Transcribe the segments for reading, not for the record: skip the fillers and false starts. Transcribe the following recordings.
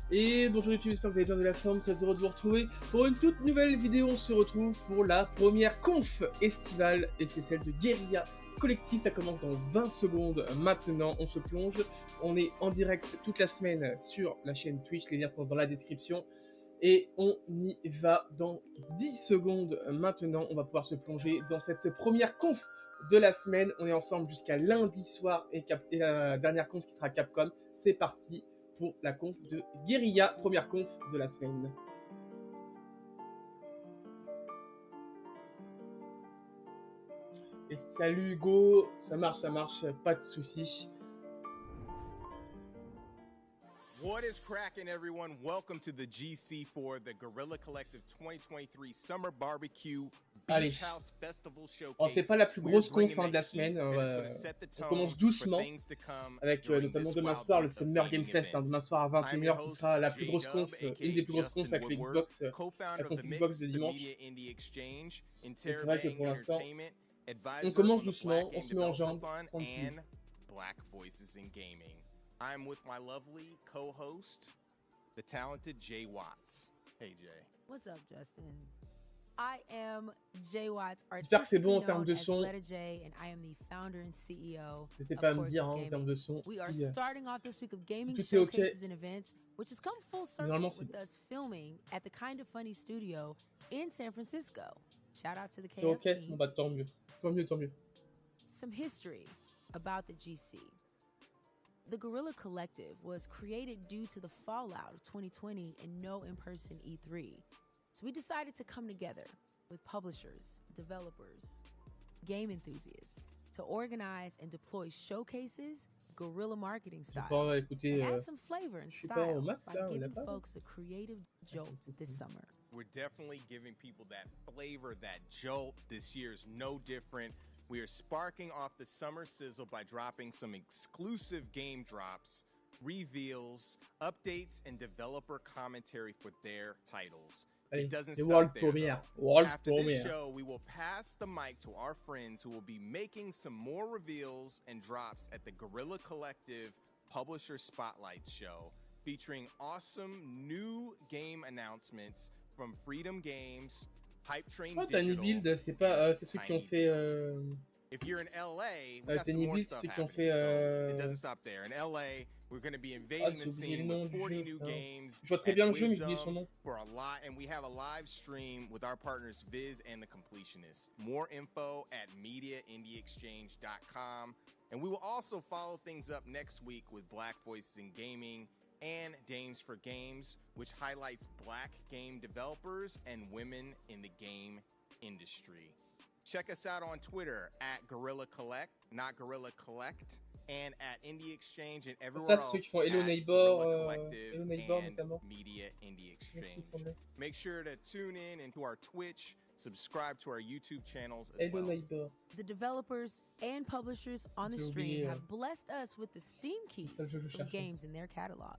Et bonjour YouTube, j'espère que vous avez bien de la forme, très heureux de vous retrouver pour une toute nouvelle vidéo. On se retrouve pour la première conf estivale et c'est celle de Guerilla Collective. Ça commence dans 20 secondes maintenant, on se plonge. On est en direct toute la semaine sur la chaîne Twitch, les liens sont dans la description. Et on y va dans 10 secondes maintenant, on va pouvoir se plonger dans cette première conf de la semaine. On est ensemble jusqu'à lundi soir et la dernière conf qui sera Capcom. C'est parti pour la conf de Guerilla, première conf de la semaine. Et salut Hugo, ça marche, pas de soucis. What is cracking, everyone? Welcome to the GC for the Guerilla Collective 2023 Summer Barbecue Beach House Festival Showcase. Alors, c'est pas la plus grosse conf de la semaine. On commence doucement avec notamment demain soir le Summer Game Fest, demain soir à 21h qui sera la plus grosse conf, une des plus grosses confs avec le Xbox, la conf Xbox de dimanche. Et c'est vrai que pour l'instant, on commence doucement, on se met en jambe, tranquille. I'm with my lovely co-host, the talented Jay Watts. Hey, Jay. What's up, Justin? I am Jay Watts, J'espère que c'est bon en termes de son. J, and I am the founder and CEO. N'hésitez pas à me dire en termes de son. We are starting off this week of gaming tout est showcases and events, which has come full circle with bon. us filming at the Kinda Funny studio in San Francisco. Shout out to the KF C'est ok, team. bon bah tant mieux. Tant mieux. Some history about the GC. The Guerilla Collective was created due to the fallout of 2020 and no in-person E3. So we decided to come together with publishers, developers, game enthusiasts to organize and deploy showcases, guerrilla marketing style, and add some flavor and style by giving folks a creative jolt this summer. We're definitely giving people that flavor, that jolt. This year's no different. We are sparking off the summer sizzle by dropping some exclusive game drops, reveals, updates, and developer commentary for their titles. It doesn't stop there, though. After this show, we will pass the mic to our friends who will be making some more reveals and drops at the Guerilla Collective Publisher Spotlight Show, featuring awesome new game announcements from Freedom Games, Hype Train Digital. Build, c'est pas c'est ceux qui ont fait If you're in LA, we got some more stuff happening, so it doesn't stop there. In LA, we're going to be invading the scene with 40 new games. Je vois très bien le jeu, mais j'oublie son nom. For a lot, and we have a live stream with our partners Viz and the Completionists. More info at mediaindieexchange.com. And we will also follow things up next week with Black Voices in Gaming and Dames for Games, which highlights Black game developers and women in the game industry. Check us out on Twitter at Guerilla Collect, not Guerilla Collect, and at Indie Exchange and everywhere else. Ceux qui font Hello Neighbor, notamment. Media Indie Exchange. Make sure to tune in into our Twitch, subscribe to our YouTube channels as well. Neighbor. The developers and publishers on the stream have blessed us with the Steam keys for games in their catalog.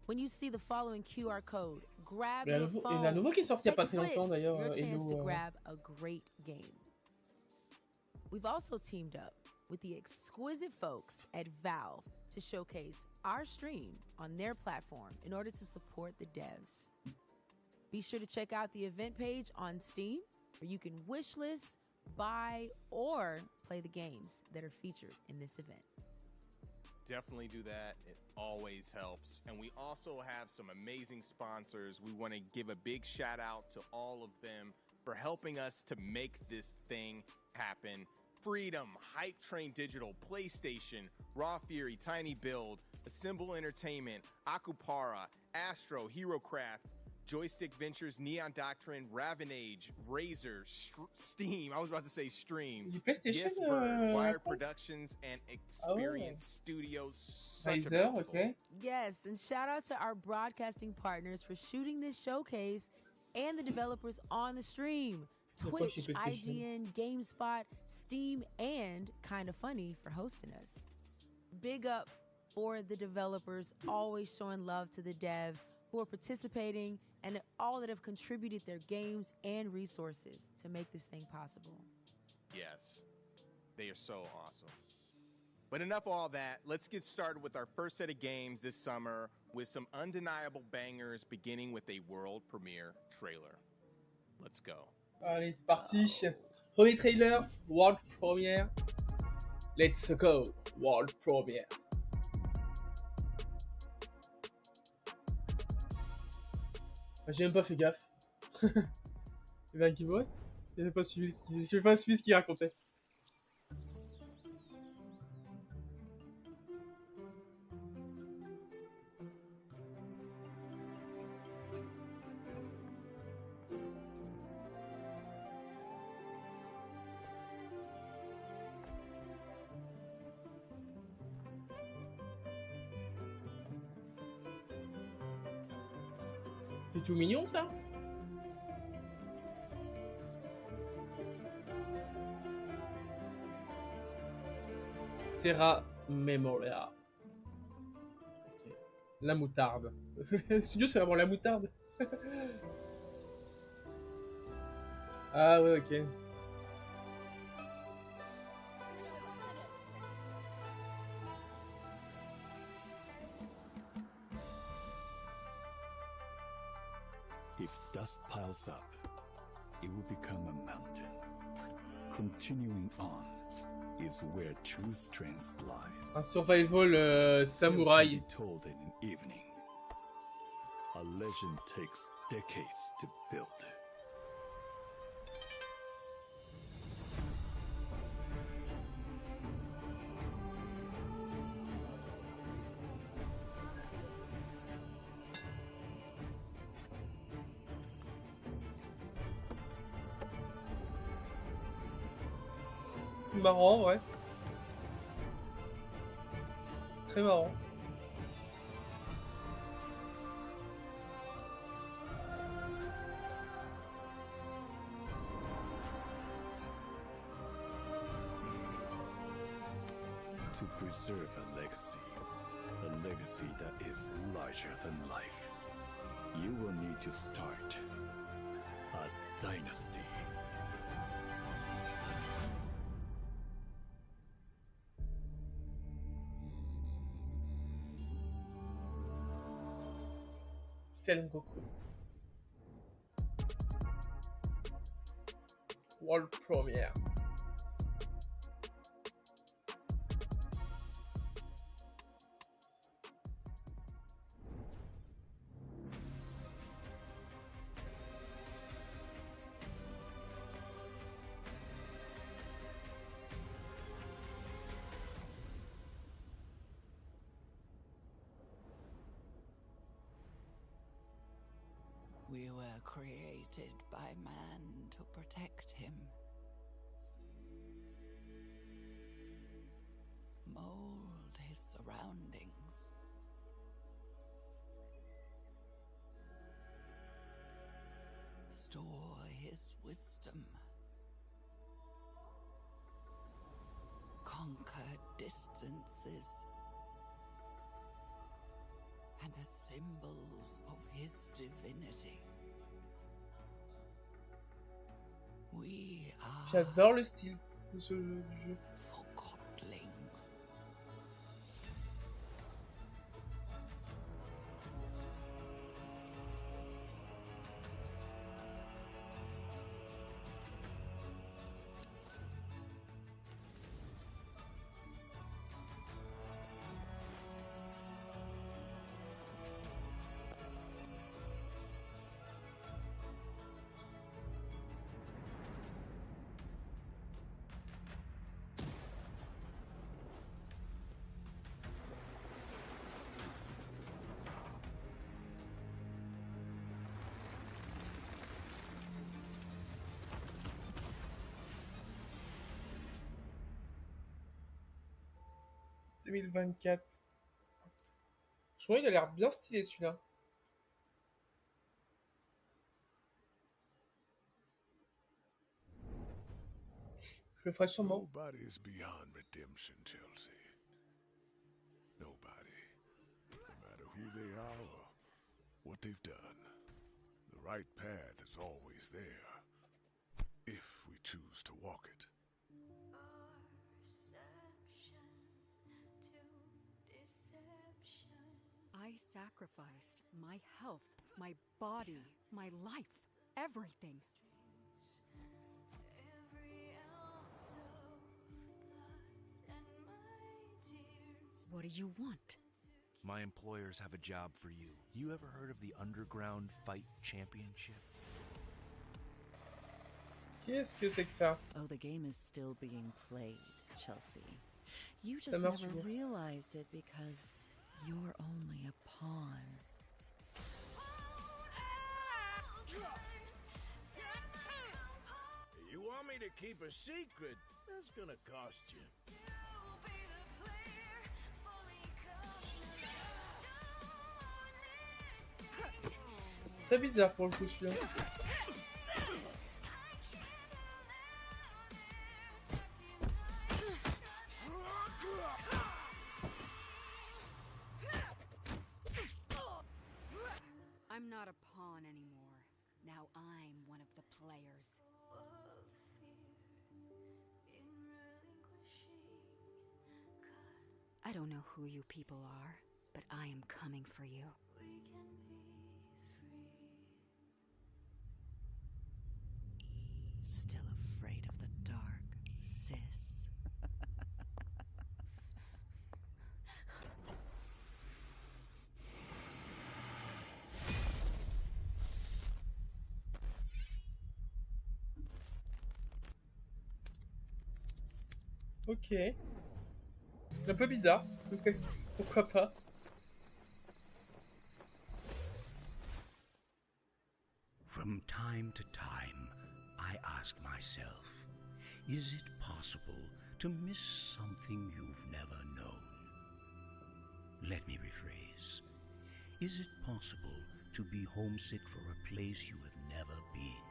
When you see the following QR code, grab your phone. Il y en a un nouveau qui est sorti il y a pas très longtemps d'ailleurs. Your chance to grab a great game. We've also teamed up with the exquisite folks at Valve to showcase our stream on their platform in order to support the devs. Be sure to check out the event page on Steam where you can wishlist, buy, or play the games that are featured in this event. Definitely do that. It always helps. And we also have some amazing sponsors. We want to give a big shout out to all of them for helping us to make this thing happen. Freedom, Hype Train Digital, PlayStation, Raw Fury, Tiny Build, Assemble Entertainment, Akupara, Astro, HeroCraft, Joystick Ventures, Neon Doctrine, Ravenage, Razer, Steam. I was about to say Stream. Bird, Wire Productions, and Experience Studios. Such Razer, okay. Yes, and shout out to our broadcasting partners for shooting this showcase and the developers on the stream. Twitch, IGN, GameSpot, Steam, and Kinda Funny for hosting us. Big up for the developers, always showing love to the devs who are participating and all that have contributed their games and resources to make this thing possible. Yes, they are so awesome. But enough of all that. Let's get started with our first set of games this summer with some undeniable bangers, beginning with a world premiere trailer. Let's go. Allez, c'est parti. Premier trailer, world premiere. Let's go, world premiere. J'ai même pas fait gaffe. Il y avait un giveaway. J'ai pas suivi ce qu'il racontait. C'est tout mignon ça. Terra Memoria. Okay. La moutarde. Le studio c'est vraiment la moutarde. Ah ouais, ok. If dust piles up, it will become a mountain. Continuing on is where true strength lies. Un survival samouraï. It can be told in an evening. A legend takes decades to build. Marrant, ouais. Très marrant. To preserve a legacy that is larger than life, you will need to start a dynasty. Goku. World premiere. We were created by man to protect him. Mold his surroundings. Store his wisdom. Conquer distances. And as symbols of his divinity. We are J'adore le style de ce du jeu. forgotlings. « 2024. Je trouve qu'il a l'air bien stylé celui-là. Je le ferai sûrement. Nobody is beyond redemption, Chelsea. Nobody. No matter who they are or what they've done. The right path is always there. If we choose to walk it. I sacrificed my health, my body, my life, everything. What do you want? My employers have a job for you. You ever heard of the Underground Fight Championship? Qu'est-ce que c'est que ça? Oh, the game is still being played, Chelsea. You Ça just marche never bien. realized it because you're only a pawn. You want me to keep a secret? That's gonna cost you. Très bizarre pour le coup celui-là. I'm not a pawn anymore. Now I'm one of the players. I don't know who you people are, but I am coming for you. Still afraid of the dark, sis. Ok. Un peu bizarre. Pourquoi pas? From time to time, I ask myself, is it possible to miss something you've never known? Let me rephrase. Is it possible to be homesick for a place you have never been?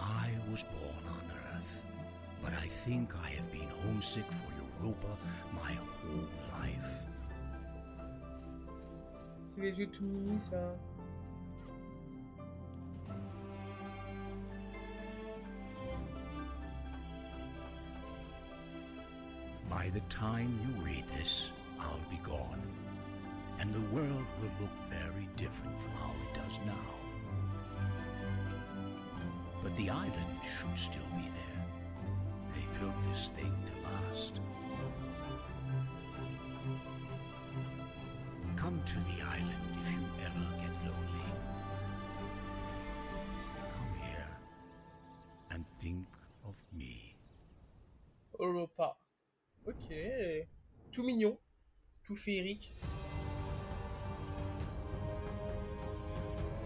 I was born on Earth, but I think I have been homesick for Europa my whole life. C'est les jeux tout mini ça. By the time you read this, I'll be gone, and the world will look very different from how it does now. But the island should still be there. They built this thing to last. Come to the island if you ever get lonely. Come here and think of me. Europa. Ok. Tout mignon. Tout féerique.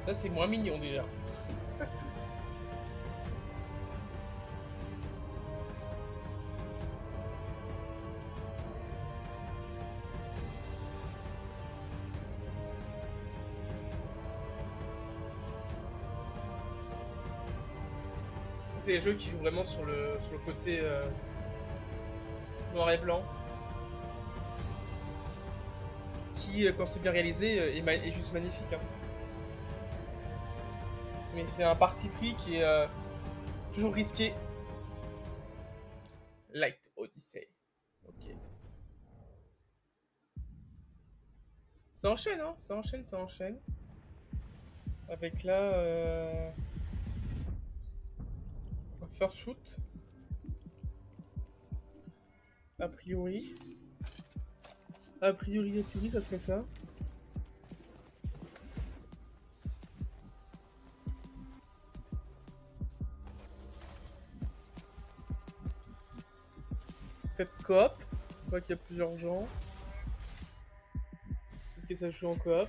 Ça c'est moins mignon déjà. C'est des jeux qui jouent vraiment sur le côté noir et blanc. Qui, quand c'est bien réalisé, est juste magnifique. Hein. Mais c'est un parti pris qui est toujours risqué. Light Odyssey. Ok. Ça enchaîne, hein. Ça enchaîne, ça enchaîne. Avec là... First shoot. A priori, ça serait ça. Faites coop. Je vois qu'il y a plusieurs gens. Peut-être que ça joue en coop.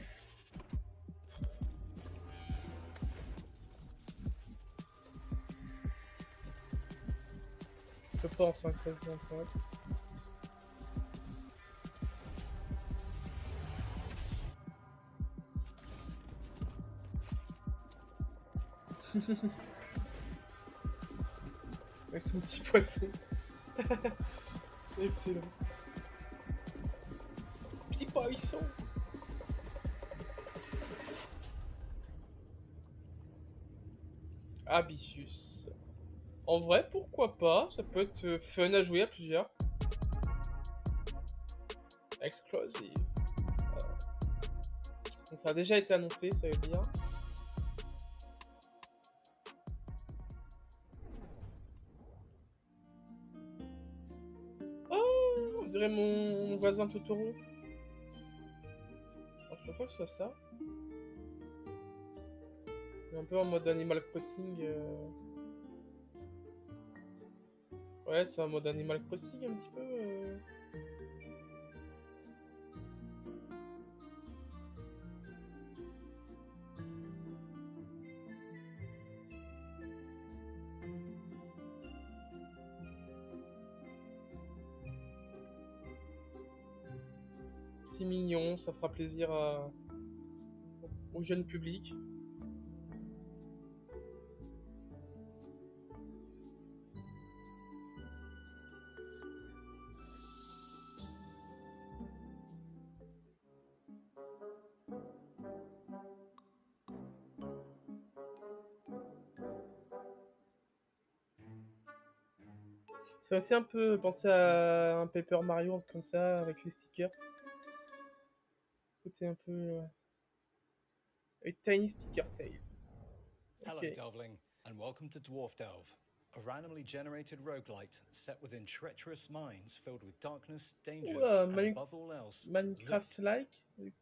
Je pense hein, que ça joue en coop. Avec son petit poisson. Excellent. Petit poisson. Abyssus. En vrai, pourquoi pas? Ça peut être fun à jouer à plusieurs. Explosive. Donc ça a déjà été annoncé, ça veut dire. Oh, on dirait mon voisin Totoro. Je préfère que ce soit ça. Un peu en mode Animal Crossing. Ouais, c'est en mode Animal Crossing un petit peu. 6 millions, ça fera plaisir au jeune public. C'est aussi un peu penser à un Paper Mario comme ça avec les stickers. Côté un peu a tiny sticker tail. Hello, Okay. Delvling, and welcome to Dwarf Delve, a randomly generated roguelite set within treacherous mines filled with darkness, dangers, and above all else, Minecraft-like.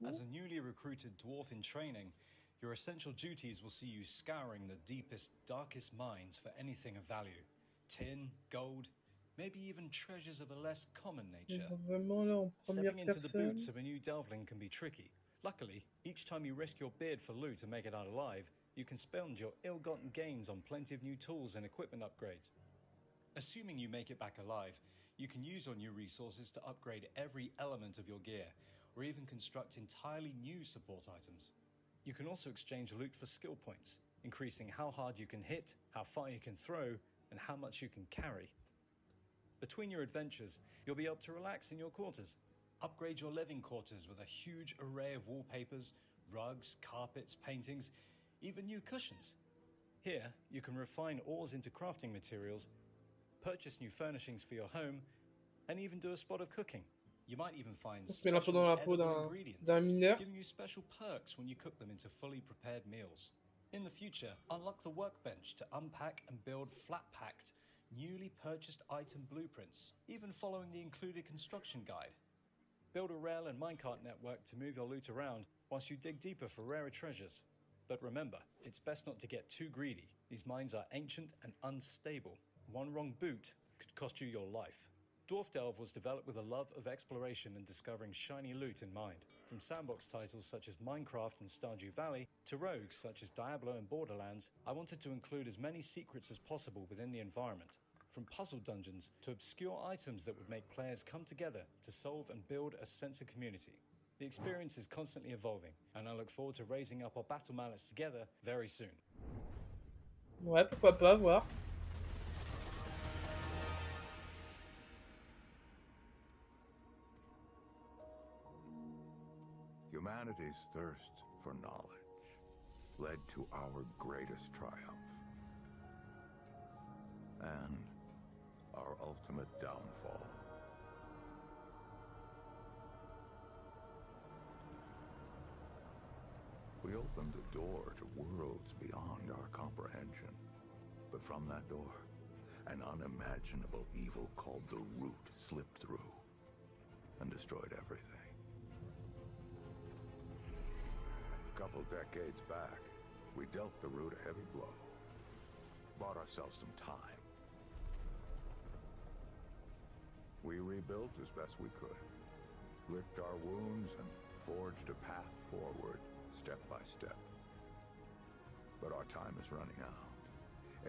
As a newly recruited dwarf in training, your essential duties will see you scouring the deepest, darkest mines for anything of value. Tin, gold, maybe even treasures of a less common nature. Stepping into the boots of a new Delvling can be tricky. Luckily, each time you risk your beard for loot and make it out alive, you can spend your ill-gotten gains on plenty of new tools and equipment upgrades. Assuming you make it back alive, you can use your new resources to upgrade every element of your gear, or even construct entirely new support items. You can also exchange loot for skill points, increasing how hard you can hit, how far you can throw, and how much you can carry. Between your adventures, you'll be able to relax in your quarters. Upgrade your living quarters with a huge array of wallpapers, rugs, carpets, paintings, even new cushions. Here, you can refine ores into crafting materials, purchase new furnishings for your home, and even do a spot of cooking. You might even find special edible ingredients, giving you special perks when you cook them into fully prepared meals. In the future, unlock the workbench to unpack and build flat-packed, newly purchased item blueprints, even following the included construction guide. Build a rail and minecart network to move your loot around whilst you dig deeper for rarer treasures. But remember, it's best not to get too greedy. These mines are ancient and unstable. One wrong boot could cost you your life. Dwarf Delve was developed with a love of exploration and discovering shiny loot in mind. From sandbox titles such as Minecraft and Stardew Valley to rogues such as Diablo and Borderlands, I wanted to include as many secrets as possible within the environment. From puzzle dungeons to obscure items that would make players come together to solve and build a sense of community. The experience is constantly evolving, and I look forward to raising up our battle mallets together very soon. Ouais, pourquoi pas, voir. Humanity's thirst for knowledge led to our greatest triumph and our ultimate downfall. We opened the door to worlds beyond our comprehension. But from that door, an unimaginable evil called the Root slipped through and destroyed everything. A couple decades back, we dealt the Root a heavy blow. Bought ourselves some time. We rebuilt as best we could, licked our wounds, and forged a path forward, step by step. But our time is running out.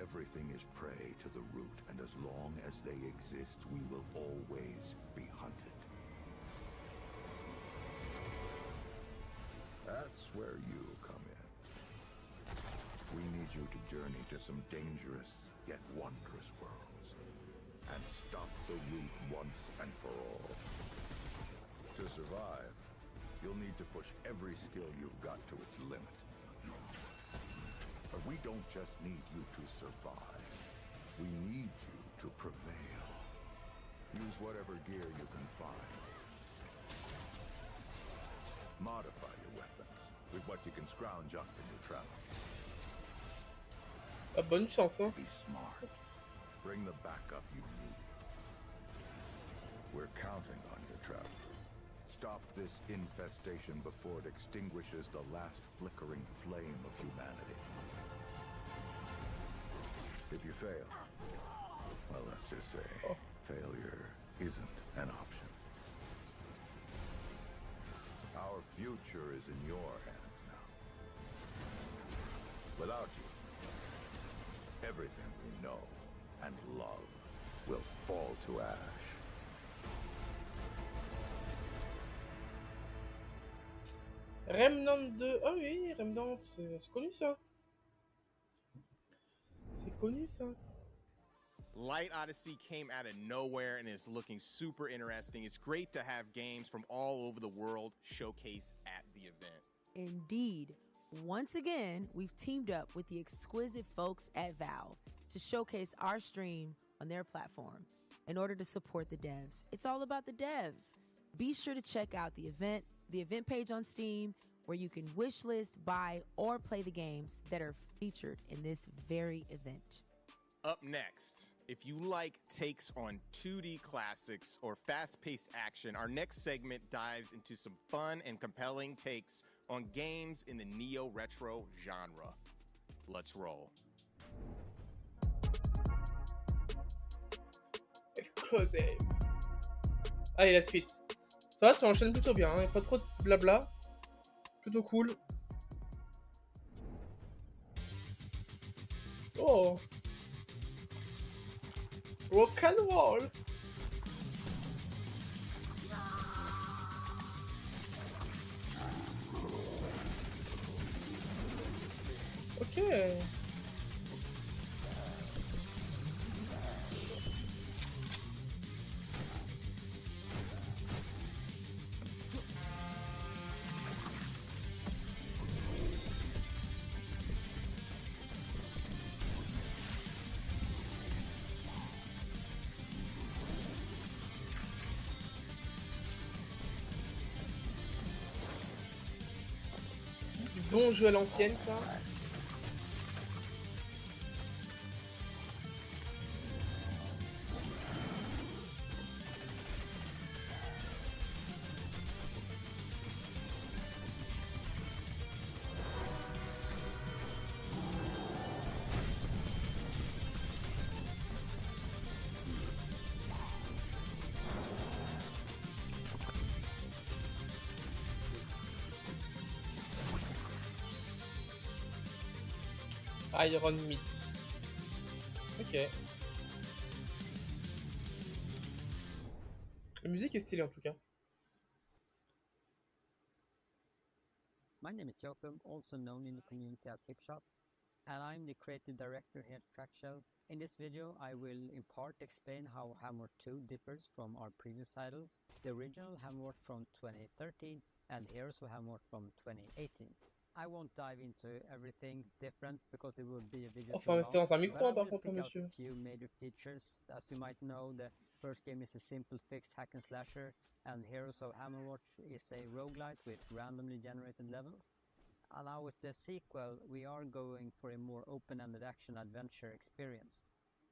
Everything is prey to the Root, and as long as they exist, we will always be hunted. That's where you come in. We need you to journey to some dangerous yet wondrous worlds and stop the Root once and for all. To survive, you'll need to push every skill you've got to its limit. But we don't just need you to survive. We need you to prevail. Use whatever gear you can find. Modify your weapons with what you can scrounge up in your travels. Ah, bonne chance, hein. Be smart. Bring the backup you need. We're counting on you, traveler. Stop this infestation before it extinguishes the last flickering flame of humanity. If you fail, well, let's just say failure isn't an option. Our future is in your hands now. Without you, everything we know and love will fall to ash. Remnant 2. Ah oui, Remnant, c'est connu ça. C'est connu ça. Light Odyssey came out of nowhere and is looking super interesting. It's great to have games from all over the world showcase at the event. Indeed. Once again, we've teamed up with the exquisite folks at Valve to showcase our stream on their platform in order to support the devs. It's all about the devs. Be sure to check out the event page on Steam, where you can wishlist, buy, or play the games that are featured in this very event. Up next, if you like takes on 2D classics or fast-paced action, our next segment dives into some fun and compelling takes on games in the neo-retro genre. Let's roll. Exclusive. Allez, la suite. Ça va, ça enchaîne plutôt bien, hein. Pas trop de blabla. Plutôt cool. Oh. Rock and roll. Ok. Bon jeu à l'ancienne, ça. Iron Meat. Ok. La musique est stylée en tout cas. My name is Jacob, also known in the community as Hipshot, and I'm the creative director here at Crack Show. In this video, I will in part explain how Hammer 2 differs from our previous titles, the original Hammer from 2013 and Heroes of Hammer from 2018. I won't dive into everything different because it would be a video Enfin, restez dans un micro, par contre, monsieur. A few major features. As you might know, the first game is a simple fixed hack and slasher, and Heroes of Hammerwatch is a roguelite with randomly generated levels. And now with the sequel, we are going for a more open-ended action-adventure experience.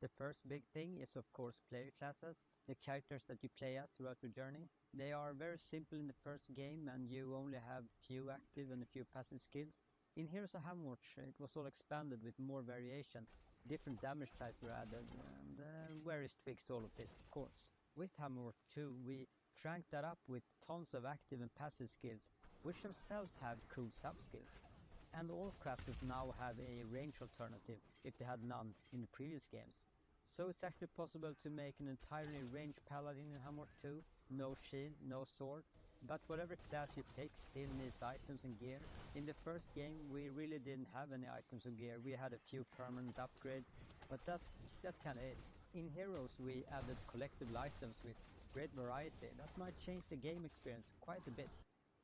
The first big thing is of course player classes, the characters that you play as throughout your journey. They are very simple in the first game and you only have few active and a few passive skills. In Heroes of Hammerwatch it was all expanded with more variation, different damage types were added and various tweaks to all of this of course. With Hammerwatch 2 we cranked that up with tons of active and passive skills, which themselves have cool sub-skills. And all classes now have a range alternative if they had none in the previous games. So it's actually possible to make an entirely ranged paladin in Hammer 2, no shield, no sword, but whatever class you pick still needs items and gear. In the first game we really didn't have any items or gear, we had a few permanent upgrades, but that's kinda it. In Heroes we added collectible items with great variety that might change the game experience quite a bit.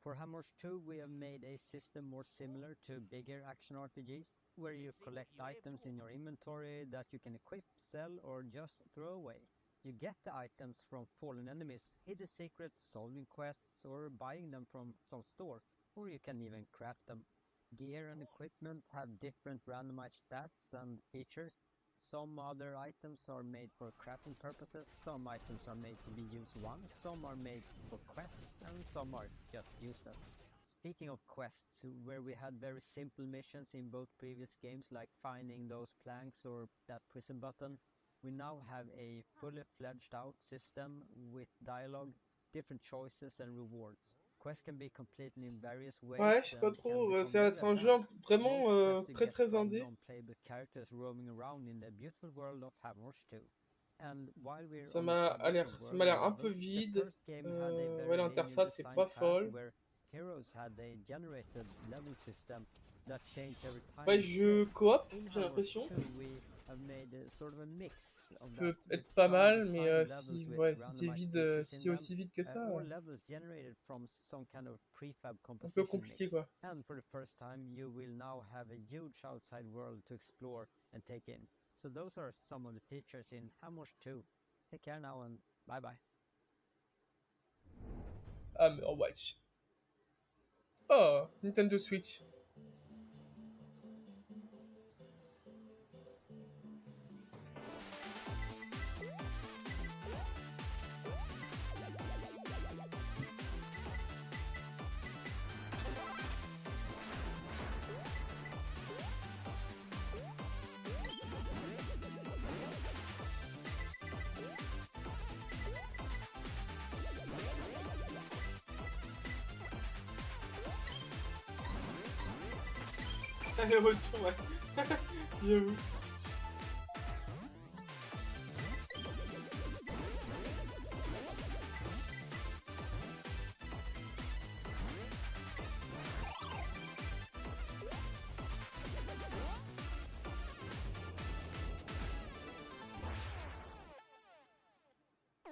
For Hammers 2, we have made a system more similar to bigger action RPGs, where you collect items in your inventory that you can equip, sell, or just throw away. You get the items from fallen enemies, hidden secrets, solving quests, or buying them from some store, or you can even craft them. Gear and equipment have different randomized stats and features. Some other items are made for crafting purposes, some items are made to be used once, some are made for quests, and some are just useless. Speaking of quests, where we had very simple missions in both previous games like finding those planks or that prison button, we now have a fully fledged out system with dialogue, different choices and rewards. Quests can be completed in various ways. Ouais, je sais pas trop. Ça va être un jeu vraiment très indé. Non-playable characters roaming around in the beautiful world of Hammers 2. And while we're Ça m'a l'air un peu vide. Ouais, l'interface c'est pas folle. Heroes had a generated level system that changed every time. Ouais, jeu coop, j'ai l'impression. Ça peut être pas mal, mais si c'est vide, si c'est aussi vide que ça, un peu compliqué quoi. And for the first time, you will now have a huge outside world to explore and take in. So those are some of the features in Hammers 2. Take care now and bye bye. Watch. Oh, Nintendo Switch. Le retour, ouais. J'avoue.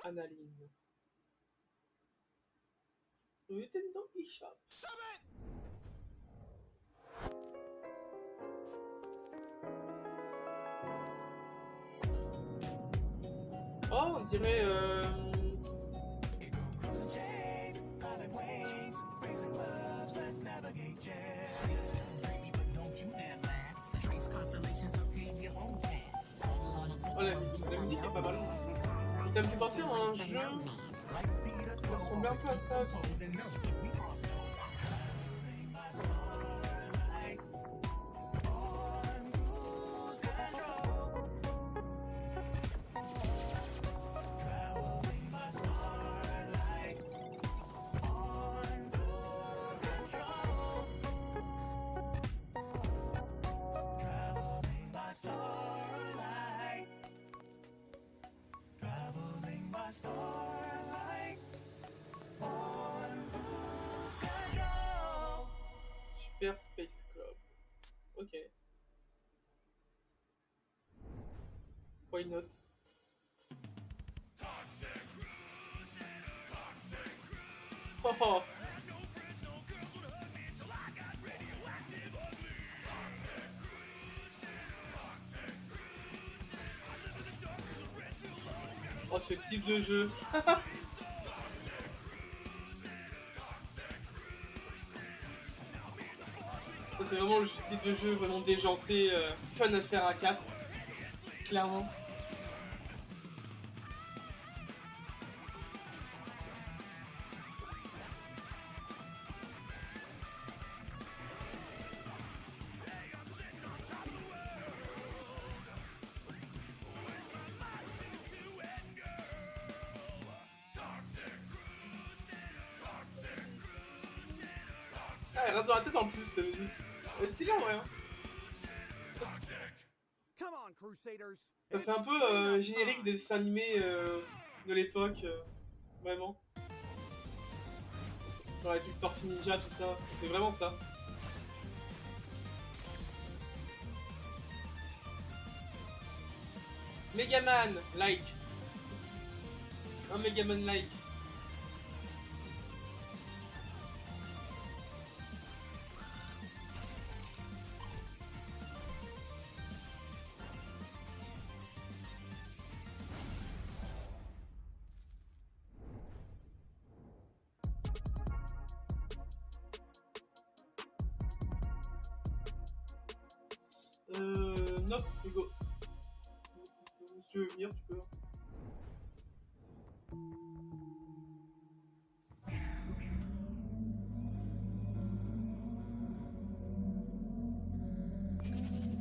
Analine. Nintendo eShop. Oh, on dirait oh, la musique est pas mal. Ça me fait penser à un jeu qui ressemble un peu à ça aussi. Super Space Club. Ok. Why not? Oh. Oh, ce type de jeu. C'est vraiment le type de jeu vraiment déjanté, fun à faire à 4, clairement. Ah, elle reste dans la tête en plus, la musique. C'est stylé en vrai. Hein. Ça fait un peu générique de dessin animé de l'époque, vraiment. Genre les trucs Tortue Ninja, tout ça. C'est vraiment ça. Megaman, like. Un Megaman like. Hop, Hugo. Si tu veux venir, tu peux.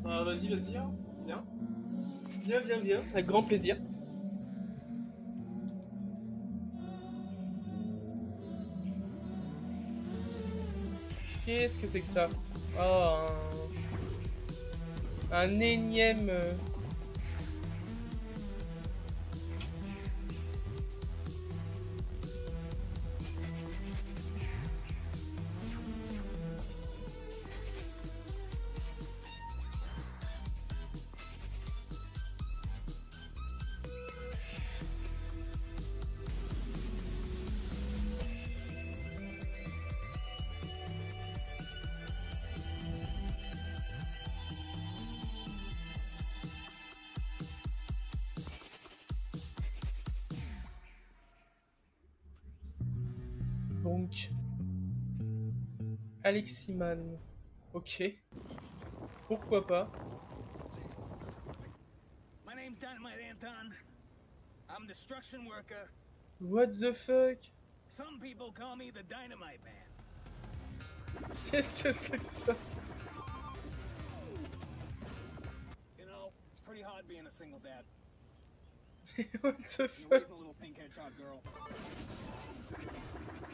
Vas-y, vas-y, hein. Viens. Viens, avec grand plaisir. Qu'est-ce que c'est que ça? Oh, un énième... Donc, Aleximan, ok, pourquoi pas. My name's Dynamite Anton. I'm destruction worker. What the fuck? Some people call me the Dynamite Man. Qu'est-ce que c'est que ça? You know, it's pretty hard being a single dad. What the You're fuck? raising a little pink hedgehog girl.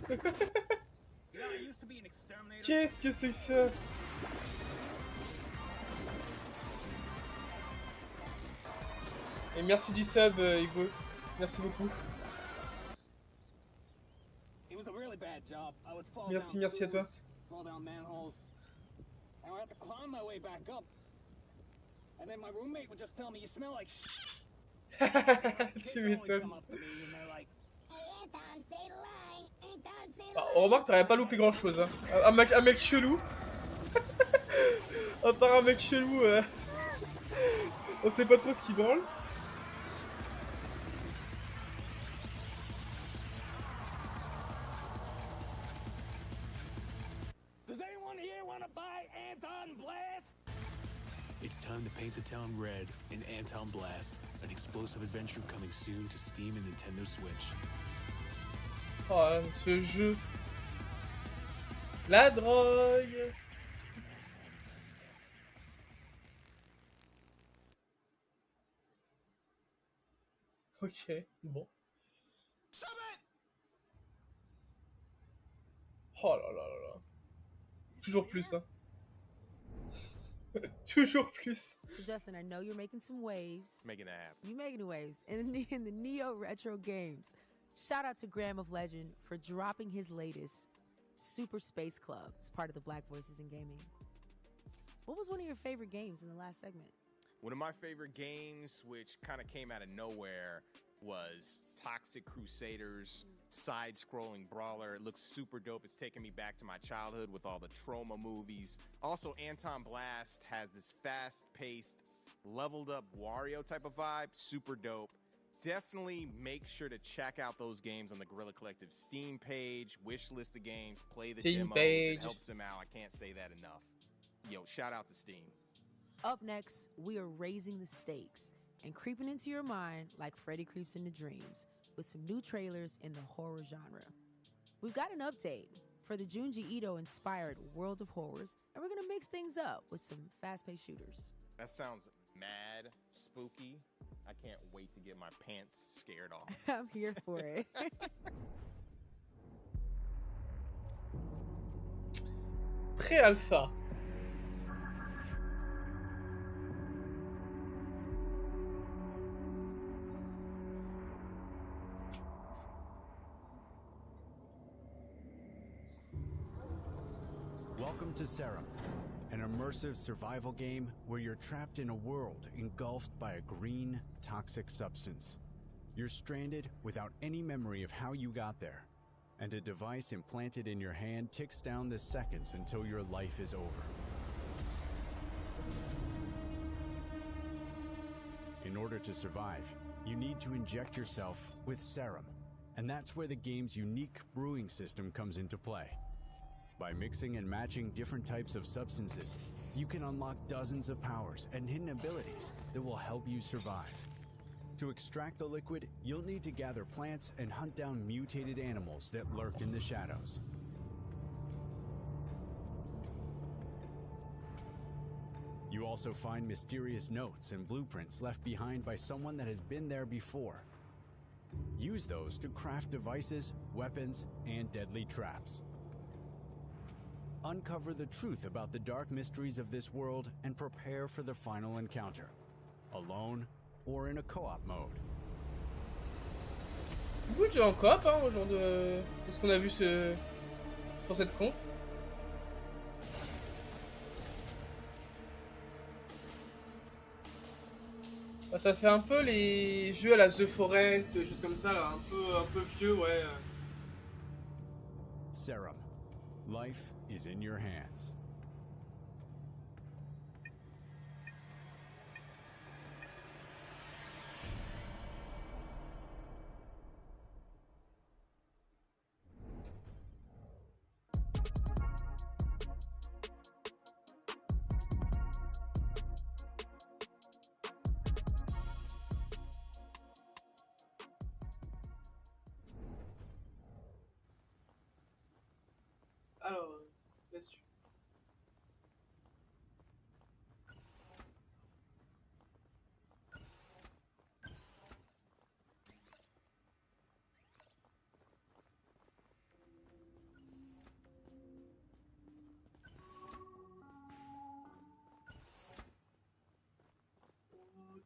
You know, I used to be an exterminator. Qu'est-ce que c'est que ça? Et merci du sub, Hugo. Merci beaucoup. It was a really bad job. I would fall Merci, down merci à toi. sewers, fall down manholes. And I would have to climb my way back up. And then my roommate would just tell me, you smell like Tu m'étonnes. On remarque, t'aurais pas loupé grand chose. Hein. Un mec chelou. À part un mec chelou, on sait pas trop ce qu'il branle. Does anyone here want to buy Anton Blast? It's time to paint the town red in Anton Blast, an explosive adventure coming soon to Steam and Nintendo Switch. Oh, ce jeu. La drogue. Ok, bon. Oh là là là là. Toujours plus, hein. Toujours plus. So Justin, I know you're making some waves. Making that happen. You making waves in the Neo Retro games. Shout out to Graham of Legend for dropping his latest, Super Space Club, as part of the Black Voices in Gaming. What was one of your favorite games in the last segment? One of my favorite games, which kind of came out of nowhere, was Toxic Crusaders, side-scrolling brawler. It looks super dope. It's taking me back to my childhood with all the Trauma movies. Also, Anton Blast has this fast-paced, leveled-up Wario type of vibe. Super dope. Definitely make sure to check out those games on the Guerilla Collective Steam page. Wish list the games, play the Steam demos. page. It helps them out. I can't say that enough. Yo, shout out to Steam. Up next, we are raising the stakes and creeping into your mind like Freddy creeps into dreams with some new trailers in the horror genre. We've got an update for the Junji Ito-inspired World of Horrors, and we're gonna mix things up with some fast-paced shooters. That sounds mad spooky. I can't wait to get my pants scared off. I'm here for it. Pré-alpha. Welcome to Serum, an immersive survival game where you're trapped in a world engulfed by a green, toxic substance. You're stranded without any memory of how you got there, and a device implanted in your hand ticks down the seconds until your life is over. In order to survive, you need to inject yourself with serum, and that's where the game's unique brewing system comes into play. By mixing and matching different types of substances, you can unlock dozens of powers and hidden abilities that will help you survive. To extract the liquid, you'll need to gather plants and hunt down mutated animals that lurk in the shadows. You also find mysterious notes and blueprints left behind by someone that has been there before. Use those to craft devices, weapons, and deadly traps. Uncover the truth about the dark mysteries of this world and prepare for the final encounter, alone or in a co-op mode. Beaucoup de jeux en coop, hein, au genre de ce qu'on a vu pour cette conf. Bah, ça fait un peu les jeux à la The Forest, des choses comme ça, là, un peu vieux, ouais. Serum. Life is in your hands. Alors, la suite.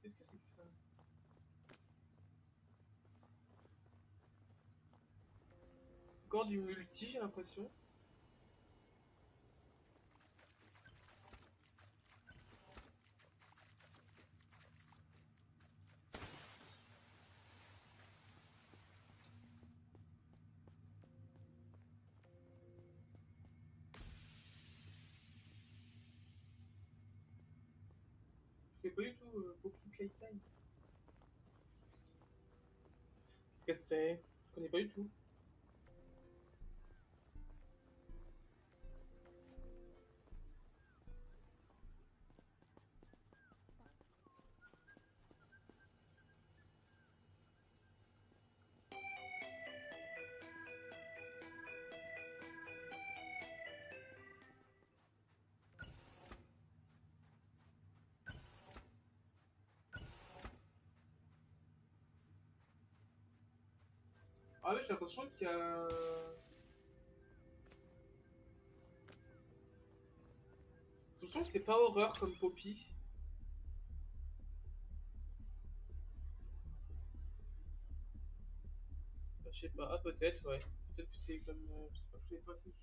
Qu'est-ce que c'est que ça? Encore du multi, j'ai l'impression. Je connais pas du tout Poppy Playtime. Qu'est-ce que c'est? Je connais pas du tout. Ah ouais, j'ai l'impression qu'il y a... J'ai l'impression que c'est pas horreur comme Poppy. Bah, je sais pas, ah, peut-être, ouais. Peut-être que c'est comme... je sais pas, je connais pas ces jeux.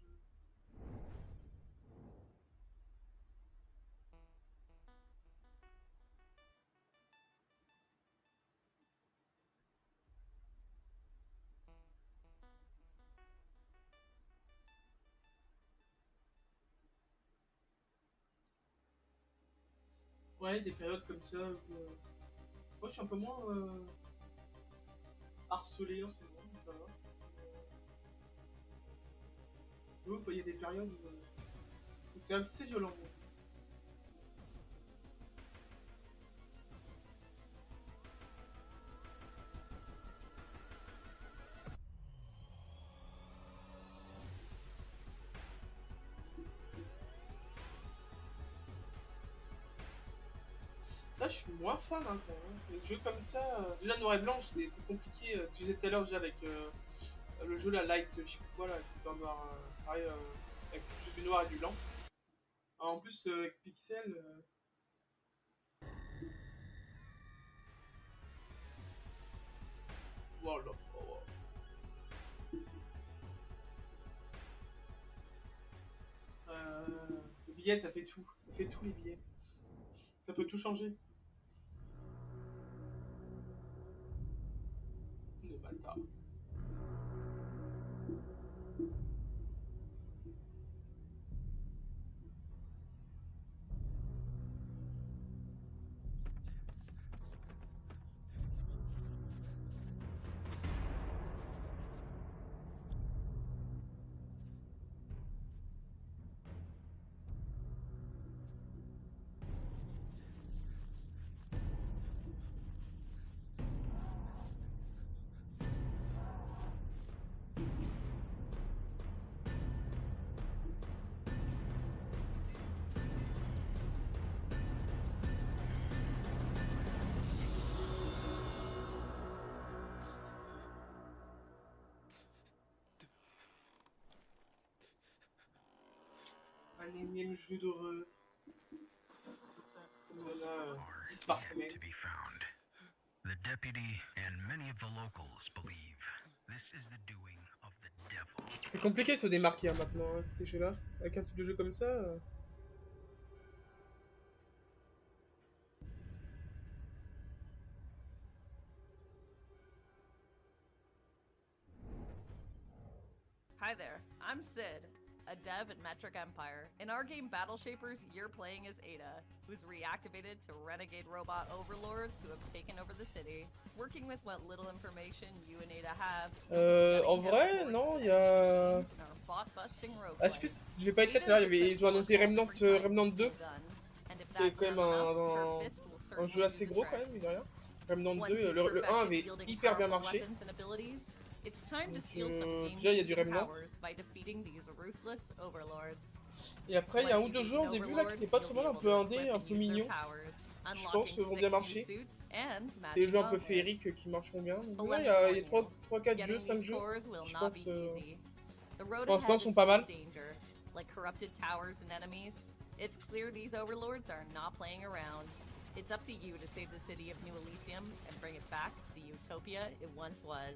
Ouais, des périodes comme ça où... Moi, je suis un peu moins harcelé en ce moment, ça va. Il y a des périodes où c'est assez violent. Là, je suis moins fan, hein, quand même. Les jeux comme ça, déjà noir et blanc, c'est compliqué. Ce que je disais tout à l'heure déjà avec le jeu la Light, je sais plus quoi là, qui est en noir, pareil, avec juste du noir et du blanc. En plus, avec Pixel. World of War. Le billet, ça fait tout. Ça fait tout les billets. Ça peut tout changer. Le bâtard. Un énième jeu d'horreur. On en a 10 par semaine. To be found. The deputy and many of the locals believe this is the doing of the devil. C'est compliqué de se démarquer hein, maintenant, hein, ces jeux-là. Avec un type de jeu comme ça. Hi there, I'm Sid, a dev at Metric Empire. In our game Battle Shapers, you're playing as Ada, who's reactivated to renegade robot overlords who have taken over the city. Working with what little information you and Ada have. En vrai, non, il y a... Ah, je vais pas être là tout à l'heure, ils ont annoncé Remnant 2. C'est quand même un jeu assez gros quand même, mine de rien. Remnant 2, le 1 avait hyper bien marché. Déjà il y a du Remnant. Et après il y a un ou deux jeux au début là qui étaient pas trop mal, un peu indé, un peu mignon. Je pense vont bien marcher. Et les jeux un peu féeriques qui marcheront bien. Donc, ouais, il y a 3-4 jeux, 5 jeux. Je pense pour l'instant sont pas mal. It's clear these overlords are not playing around. It's up to you to save the city of New Elysium and bring it back to the utopia it once was.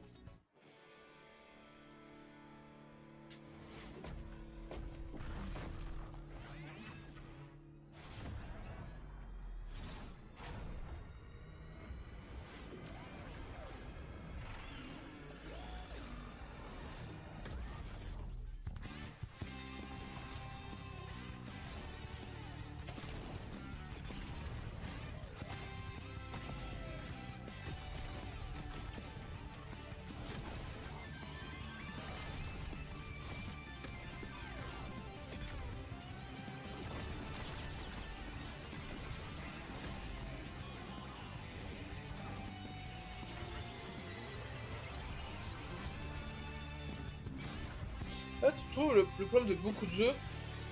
Là, tu trouves le problème de beaucoup de jeux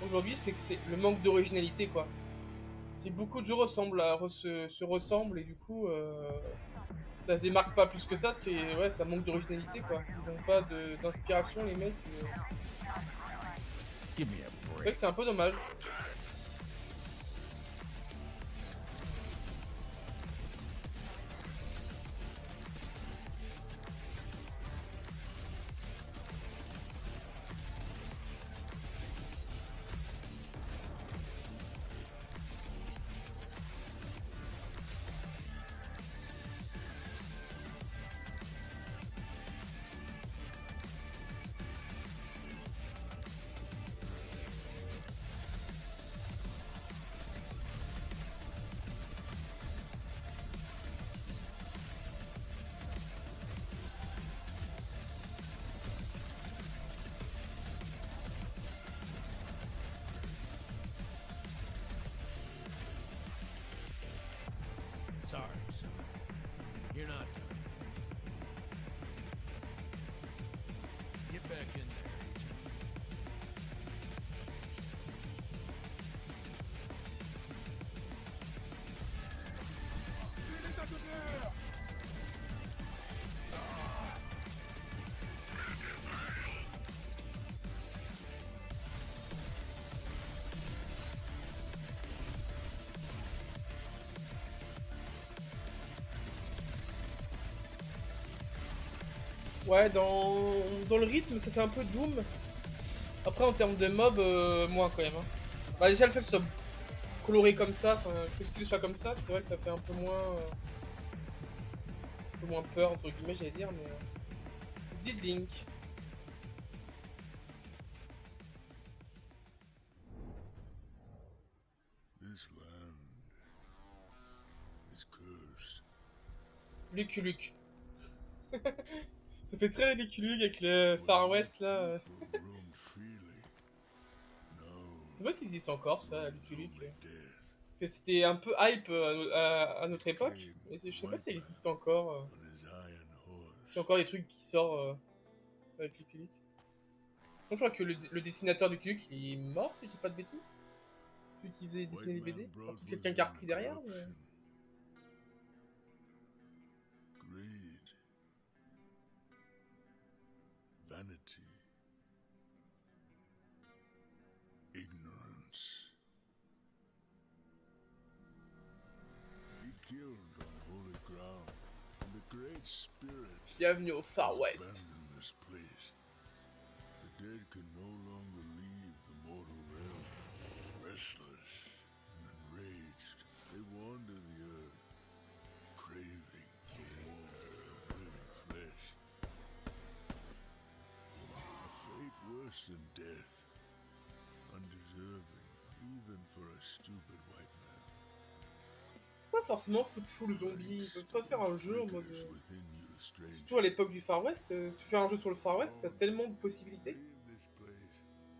aujourd'hui, c'est que c'est le manque d'originalité, quoi. C'est beaucoup de jeux se ressemblent et du coup, ça se démarque pas plus que ça, parce que ouais, ça manque d'originalité, quoi. Ils ont pas d'inspiration, les mecs. C'est vrai que c'est un peu dommage. Sorry, son. You're not done. Get back in there, Agent. C'est l'état de guerre! Ouais, dans le rythme, ça fait un peu Doom. Après, en termes de mob, moins quand même. Hein. Bah, déjà, le fait que ce soit coloré comme ça, que le style soit comme ça, c'est vrai que ça fait un peu moins peur, entre guillemets, j'allais dire, mais... Diddlink. This land is cursed. Lucky Luke. Ça fait très Lucky Luke avec le Far West là. Je sais pas s'il existe encore ça, Lucky Luke. Parce que c'était un peu hype à notre époque. Mais je sais pas s'il existe encore. Il y a encore des trucs qui sortent avec Lucky Luke. Je crois que le dessinateur du Lucky Luke il est mort si je dis pas de bêtises. Celui qui faisait dessiner les BD. Alors qu'il y a quelqu'un qui a repris derrière. Mais... Vanity, ignorance, great spirit Bienvenue au Far has West. abandoned this place. The dead can no longer leave the mortal realm. Restless and enraged, they wander the earth, craving for more living flesh. A fate worse than death, undeserving even for a stupid white man. Pas forcément full zombie, ils peuvent pas faire un jeu en mode... Surtout à l'époque du Far West, tu fais un jeu sur le Far West, t'as tellement de possibilités.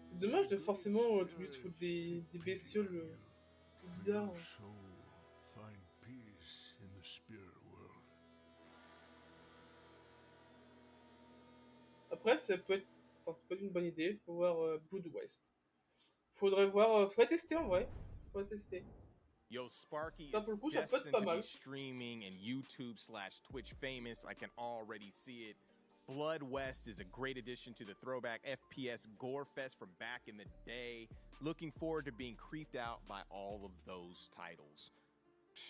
C'est dommage de forcément obligé de foutre des bestioles bizarres. Find peace in the spirit world. Après, ça peut être... Enfin, c'est pas une bonne idée, faut voir Blood West. Faudrait voir... faudrait tester en vrai. Faudrait tester. Yo, Sparky Ça, pour le coup, ça is peut être destined pas to mal. be streaming and YouTube/Twitch famous. I can already see it. Blood West is a great addition to the throwback FPS gore fest from back in the day. Looking forward to being creeped out by all of those titles.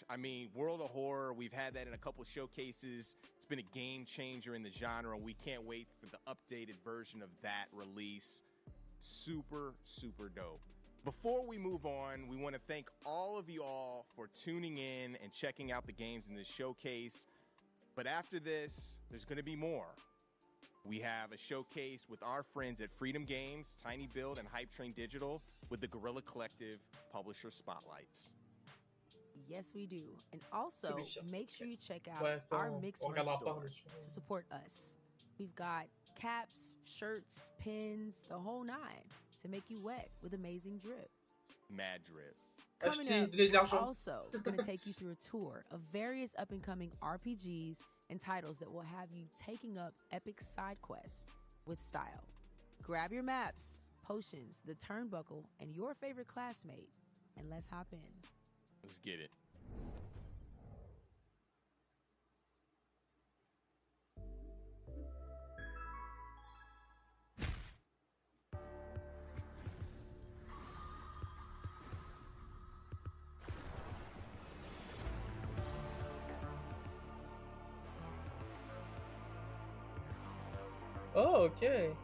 I mean, World of Horror, we've had that in a couple showcases. It's been a game changer in the genre, and we can't wait for the updated version of that release. Super, super dope. Before we move on, we want to thank all of you all for tuning in and checking out the games in this showcase. But after this, there's going to be more. We have a showcase with our friends at Freedom Games, Tiny Build, and Hype Train Digital with the Guerilla Collective Publisher Spotlights. Yes, we do. And also, make sure you check out Ouais, ça, our on mixed merch regardera store pas, bien sûr. to support us. We've got caps, shirts, pins, the whole nine to make you wet with amazing drip. Mad drip. Coming Achetez, up, donnez de we're l'argent. also going to take you through a tour of various up-and-coming RPGs and titles that will have you taking up epic side quests with style. Grab your maps, potions, the turnbuckle, and your favorite classmate, and let's hop in. Let's get it. Oh, ok.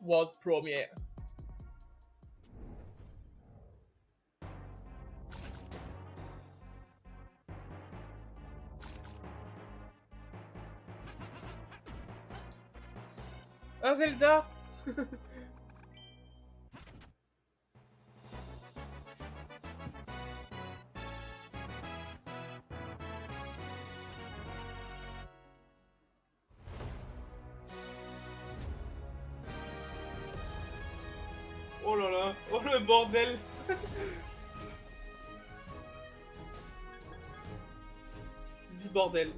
World Premiere. Un Zelda. Oh là là, oh le bordel. Dis bordel.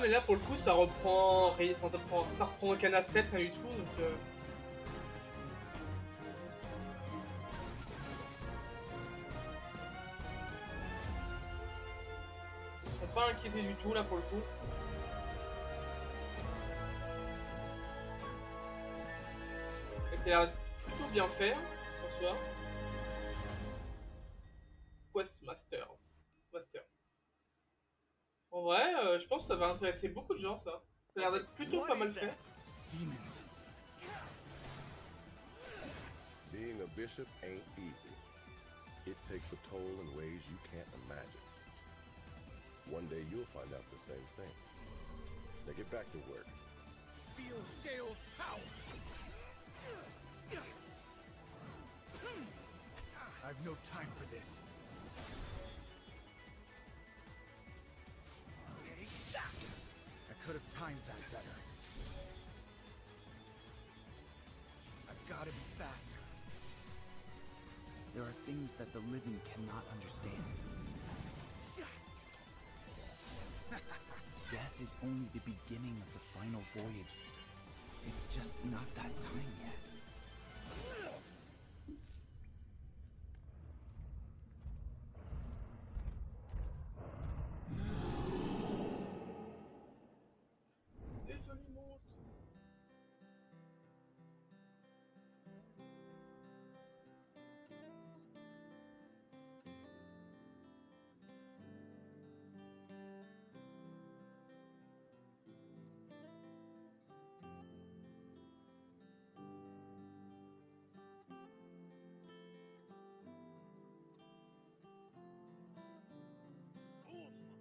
mais là, pour le coup, ça reprend... Enfin, ça reprend aucun asset, rien du tout, donc... Ils sont pas inquiétés du tout, là, pour le coup. Et ça a l'air plutôt bien fait, en soi. Master. En vrai, je pense que ça va intéresser beaucoup de gens, ça. Ça a l'air d'être plutôt pas mal fait. Demons. Being a bishop ain't easy. It takes a toll in ways you can't imagine. One day you'll find out the same thing. Now get back to work. Feel Shale's power. I've no time for this. I could have timed that better. I've got to be faster. There are things that the living cannot understand. Death is only the beginning of the final voyage. It's just not that time yet.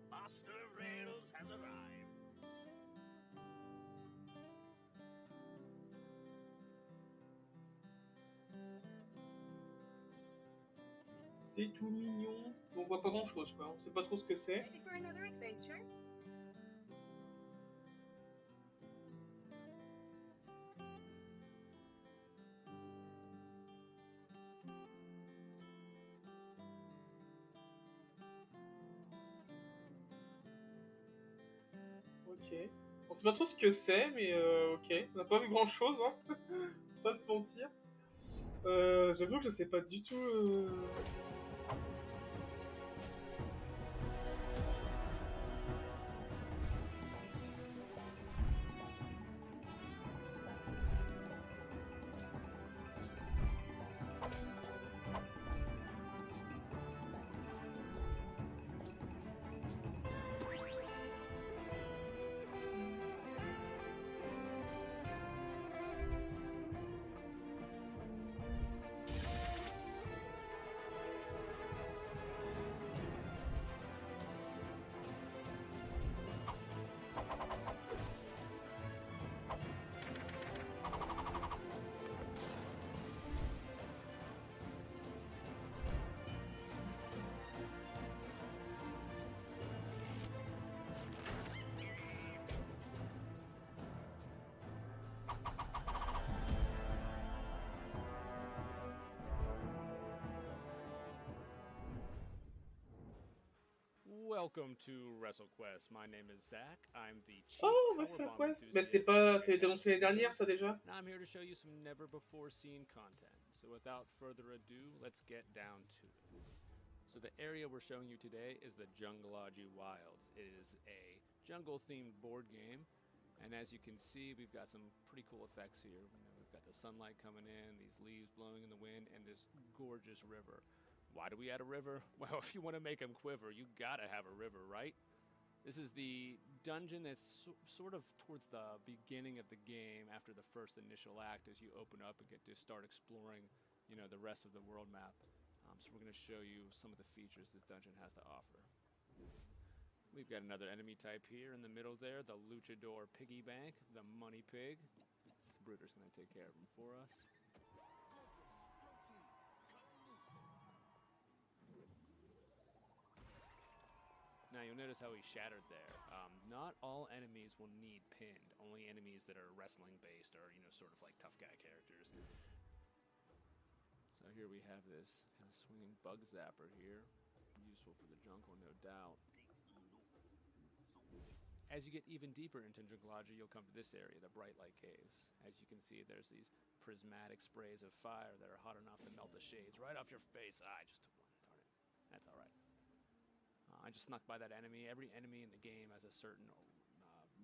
Master of Rails has arrived. C'est tout mignon. On voit pas grand chose, quoi. On sait pas trop ce que c'est. Ready for another adventure? Ok. On sait pas trop ce que c'est, mais ok. On n'a pas vu grand chose, hein. Pas se mentir. J'avoue que je sais pas du tout. Welcome to WrestleQuest. My name is Zach. I'm the chief Oh, WrestleQuest. Mais c'était pas... Ça a été annoncé l'année dernière, ça, déjà? And I'm here to show you some never-before-seen content. So without further ado, let's get down to it. So the area we're showing you today is the Jungleology Wilds. It is a jungle-themed board game. And as you can see, we've got some pretty cool effects here. We've got the sunlight coming in, these leaves blowing in the wind, and this gorgeous river. Why do we add a river? Well, if you want to make them quiver, you gotta have a river, right? This is the dungeon that's sort of towards the beginning of the game after the first initial act as you open up and get to start exploring, you know, the rest of the world map. So we're going to show you some of the features this dungeon has to offer. We've got another enemy type here in the middle there, the Luchador Piggy Bank, the Money Pig. Bruder's going to take care of him for us. Now you'll notice how he shattered there. Not all enemies will need pinned. Only enemies that are wrestling based or, you know, sort of like tough guy characters. So here we have this kind of swinging bug zapper here. Useful for the jungle, no doubt. As you get even deeper into Junglaji, you'll come to this area, the Bright Light Caves. As you can see, there's these prismatic sprays of fire that are hot enough to melt the shades right off your face. I just took one, darn it. That's all right. I just snuck by that enemy. Every enemy in the game has a certain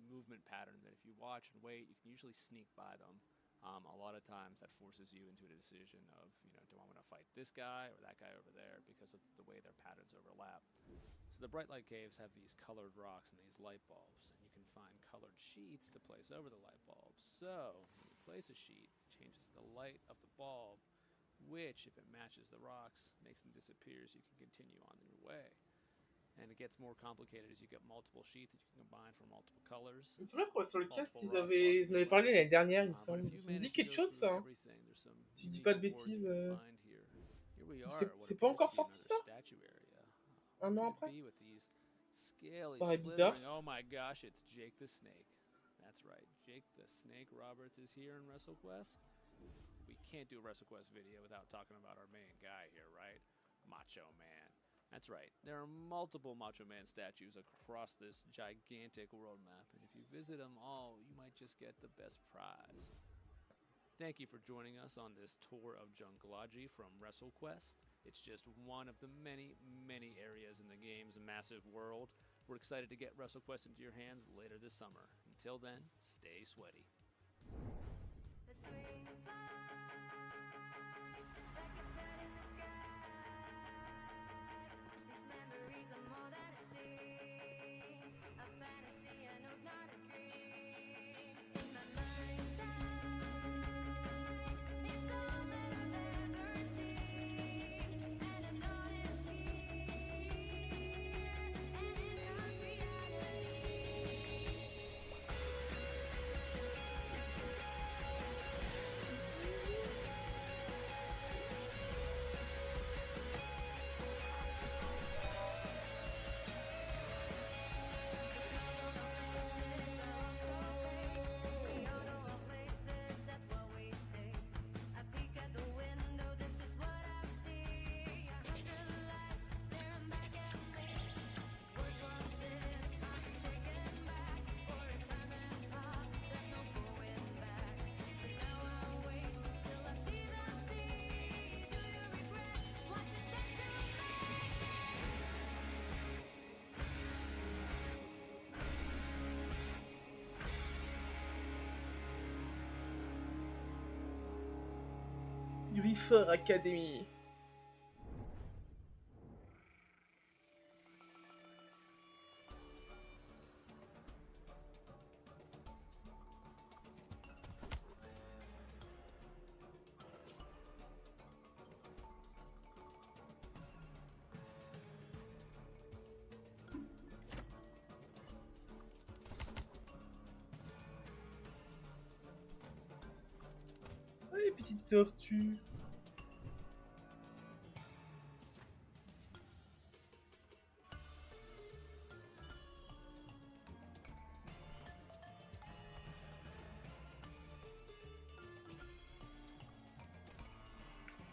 movement pattern that if you watch and wait, you can usually sneak by them. A lot of times that forces you into a decision of, you know, do I want to fight this guy or that guy over there because of the way their patterns overlap. So the Bright Light Caves have these colored rocks and these light bulbs, and you can find colored sheets to place over the light bulbs. So when you place a sheet, it changes the light of the bulb, which, if it matches the rocks, makes them disappear so you can continue on your way. And it gets more complicated as you get multiple sheets that you can combine from multiple colors. Il me semblait que sur le cast, ils en avaient parlé l'année dernière, il me semble. Ça me dit quelque chose, ça. Hein. Si je dis pas de bêtises. C'est pas encore sorti, ça? Un an après? Scaly, paraît bizarre. Oh my gosh, it's Jake the Snake. That's right, Jake the Snake Roberts is here in WrestleQuest. We can't do a WrestleQuest video without talking about our main guy here, right? Macho Man. That's right, there are multiple Macho Man statues across this gigantic world map, and if you visit them all, you might just get the best prize. Thank you for joining us on this tour of Junglaji from WrestleQuest. It's just one of the many, many areas in the game's massive world. We're excited to get WrestleQuest into your hands later this summer. Until then, stay sweaty. Griffer Academy. Allez, petite tortue.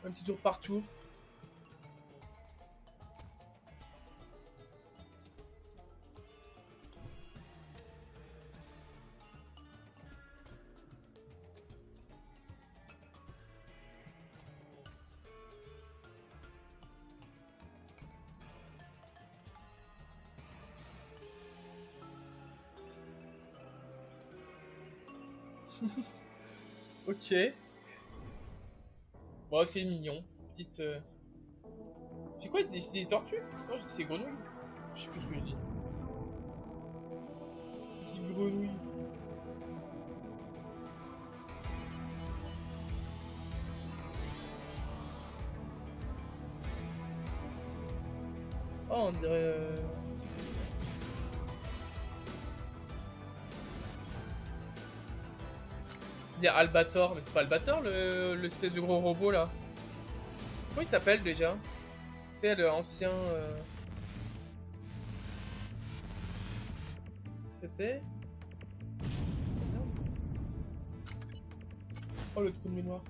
Un petit tour par tour. Ok. Bon, c'est mignon. Petite. J'ai quoi? Des tortues? Non, j'ai dit des grenouilles. Je sais plus ce que je dis. Petite grenouille. Oh, on dirait. Dire Albator, mais c'est pas Albator l'espèce de gros robot là. Comment il s'appelle déjà? Tu sais, le ancien. C'était. Oh, le trou de mémoire.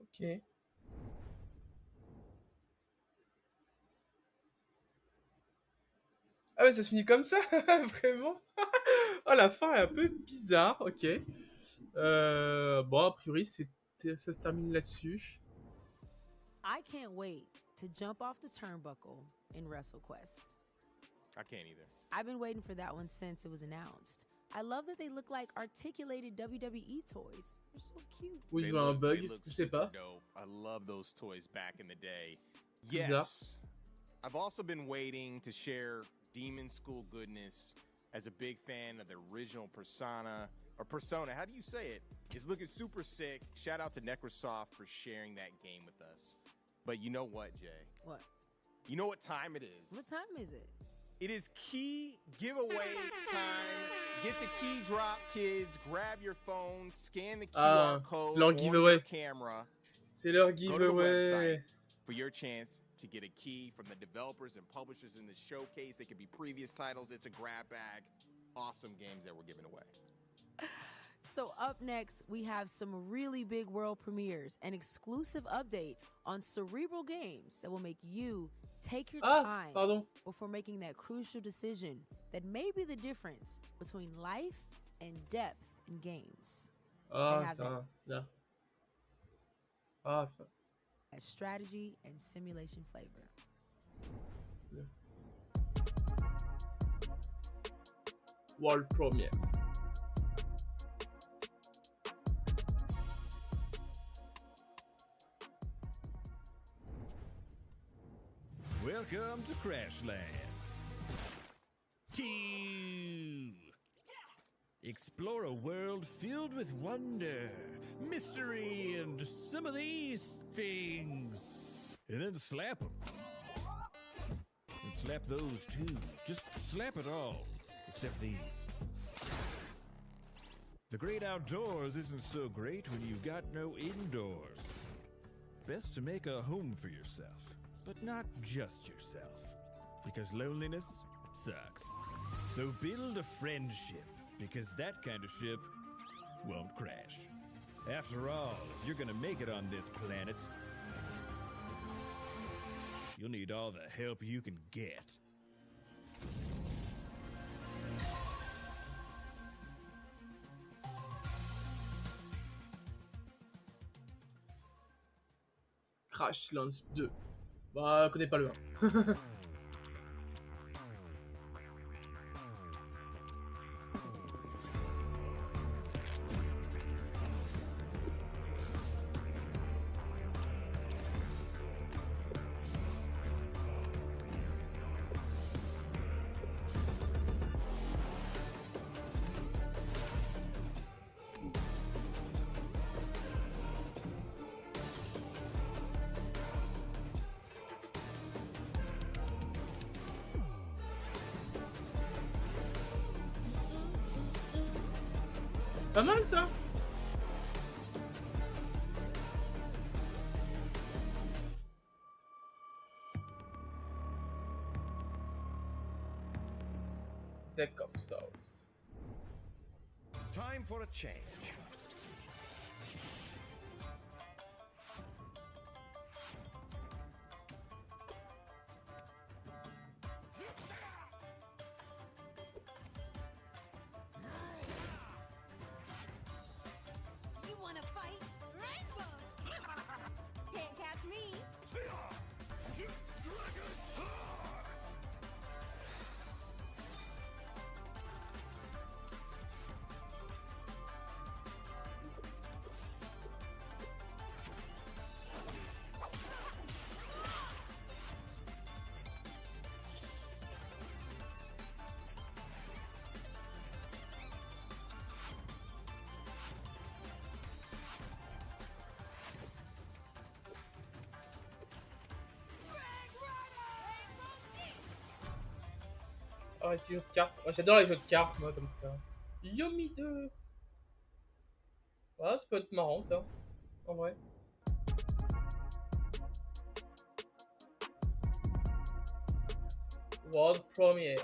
Ok. Ah ouais, ça se finit comme ça, vraiment. Oh, la fin est un peu bizarre, ok. Bon, a priori, ça se termine là-dessus. I can't wait to jump off the turnbuckle in WrestleQuest. I can't either. I've been waiting for that one since it was announced. I love that they look like articulated WWE toys. They're so cute. Ou il y a un bug, je sais pas. Dope. I love those toys back in the day. Bizarre. Yes. I've also been waiting to share Demon School goodness as a big fan of the original Persona. How do you say it? It's looking super sick. Shout out to Necrosoft for sharing that game with us. But you know what, Jay? What? You know what time it is? What time is it? It is key giveaway time. Get the key drop, kids. Grab your phone, scan the QR code on your camera. C'est leur Go to the giveaway. website for your chance to get a key from the developers and publishers in the showcase. They could be previous titles. It's a grab bag. Awesome games that we're giving away. So up next, we have some really big world premieres and exclusive updates on Cerebral games that will make you take your time before making that crucial decision that may be the difference between life and depth in games. Ah, They have putain, bien. Ah, putain. that strategy and simulation flavor. World premiere. Welcome to Crashlands. 2. Explore a world filled with wonder, mystery, and some of these things. And then slap them. And slap those too. Just slap it all. Except these. The great outdoors isn't so great when you've got no indoors. Best to make a home for yourself. But not just yourself, because loneliness sucks. So build a friendship, because that kind of ship won't crash. After all, if you're gonna make it on this planet, you'll need all the help you can get. Crashlands 2. Bah, je connais pas le 1. Pas mal ça. Deck of Souls. Time for a change. You wanna fight? Rainbow! Can't catch me! Oh, les jeux de cartes. Moi, j'adore les jeux de cartes, moi, comme ça. Yomi 2. Ah, ça peut être marrant, ça. En vrai. World premiere.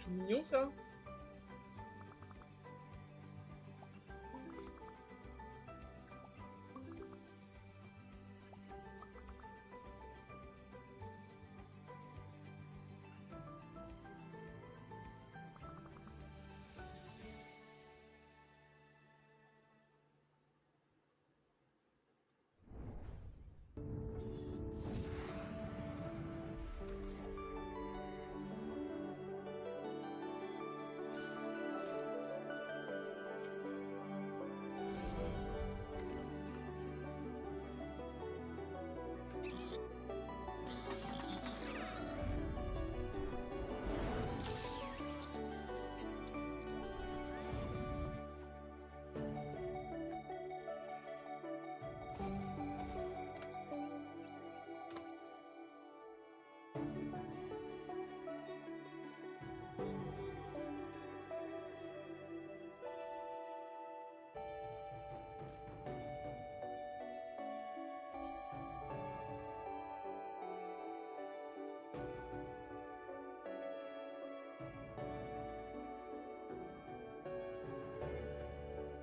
C'est mignon ça.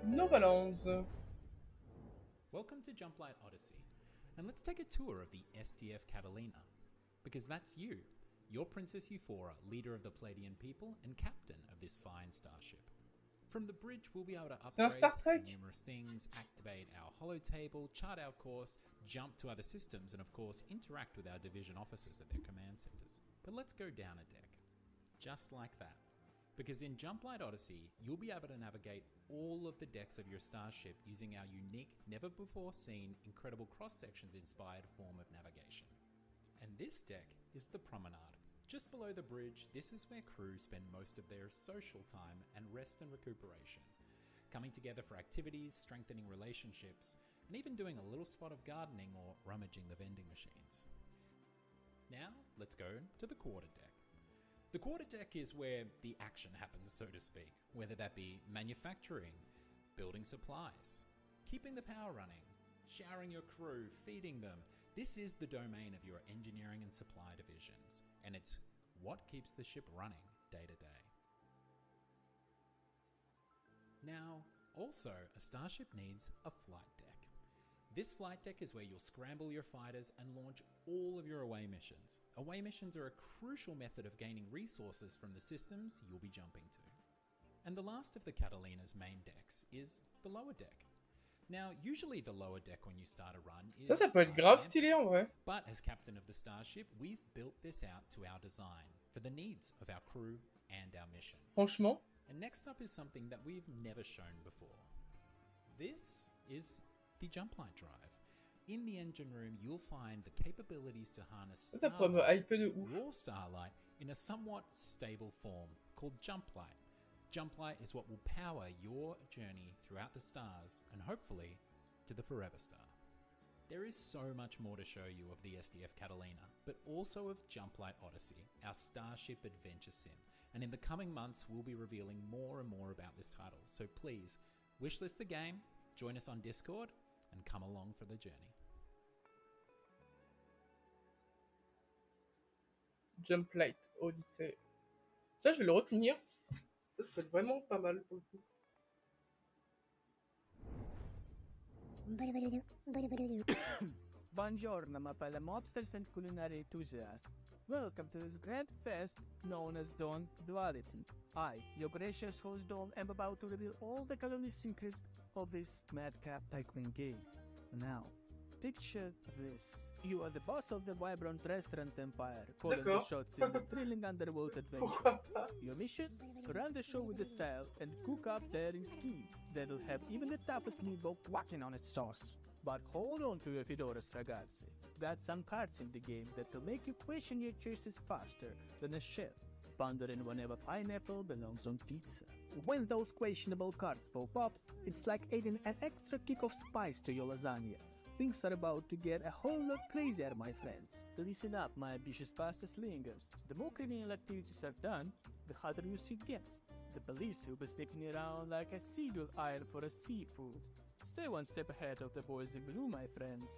Novalance. Welcome to Jumplight Odyssey, and let's take a tour of the SDF Catalina, because that's you. You're Princess Euphora, leader of the Palladian people and captain of this fine starship. From the bridge, we'll be able to upgrade numerous things, activate our holotable, chart our course, jump to other systems, and of course, interact with our division officers at their command centers. But let's go down a deck. Just like that. Because in Jumplight Odyssey, you'll be able to navigate all of the decks of your starship using our unique, never-before-seen, incredible cross-sections inspired form of navigation. And this deck is the Promenade. Just below the bridge, this is where crew spend most of their social time and rest and recuperation, coming together for activities, strengthening relationships, and even doing a little spot of gardening or rummaging the vending machines. Now, let's go to the quarterdeck. The quarterdeck is where the action happens, so to speak, whether that be manufacturing, building supplies, keeping the power running, showering your crew, feeding them. This is the domain of your engineering and supply divisions, and it's what keeps the ship running day to day. Now, also, a starship needs a flight deck. This flight deck is where you'll scramble your fighters and launch all of your away missions. Away missions are a crucial method of gaining resources from the systems you'll be jumping to. And the last of the Catalina's main decks is the lower deck. Now, usually the lower deck when you start a run is... Ça peut être grave stylé en vrai. But as captain of the starship, we've built this out to our design for the needs of our crew and our mission. Franchement. And next up is something that we've never shown before. This is the Jumplight Drive. In the engine room, you'll find the capabilities to harness raw starlight in a somewhat stable form called Jumplight. Jumplight is what will power your journey throughout the stars and hopefully to the Forever Star. There is so much more to show you of the SDF Catalina, but also of Jumplight Odyssey, our Starship Adventure Sim. And in the coming months, we'll be revealing more and more about this title. So please, wishlist the game, join us on Discord, and come along for the journey. Jumplight Odyssey. Ça, je vais le retenir. Ça peut être vraiment pas mal pour le coup. Buongiorno, my fellow mobsters and culinary enthusiasts. Welcome to this grand fest known as Dawn Duality. I, your gracious host Dawn, am about to reveal all the culinary secrets of this madcap tycoon game. Now, picture this. You are the boss of the vibrant restaurant empire, calling the shots in the thrilling underworld adventure. Your mission? Run the show with the style and cook up daring schemes that'll have even the toughest meatball quacking on its sauce. But hold on to your fedoras, ragazzi. Got some cards in the game that'll make you question your choices faster than a chef, pondering whenever pineapple belongs on pizza. When those questionable cards pop up, it's like adding an extra kick of spice to your lasagna. Things are about to get a whole lot crazier, my friends. Listen up, my ambitious pasta slingers. The more criminal activities are done, the harder your suit gets. The police will be sniffing around like a seagull aisle for a seafood. Stay one step ahead of the boys in blue, my friends.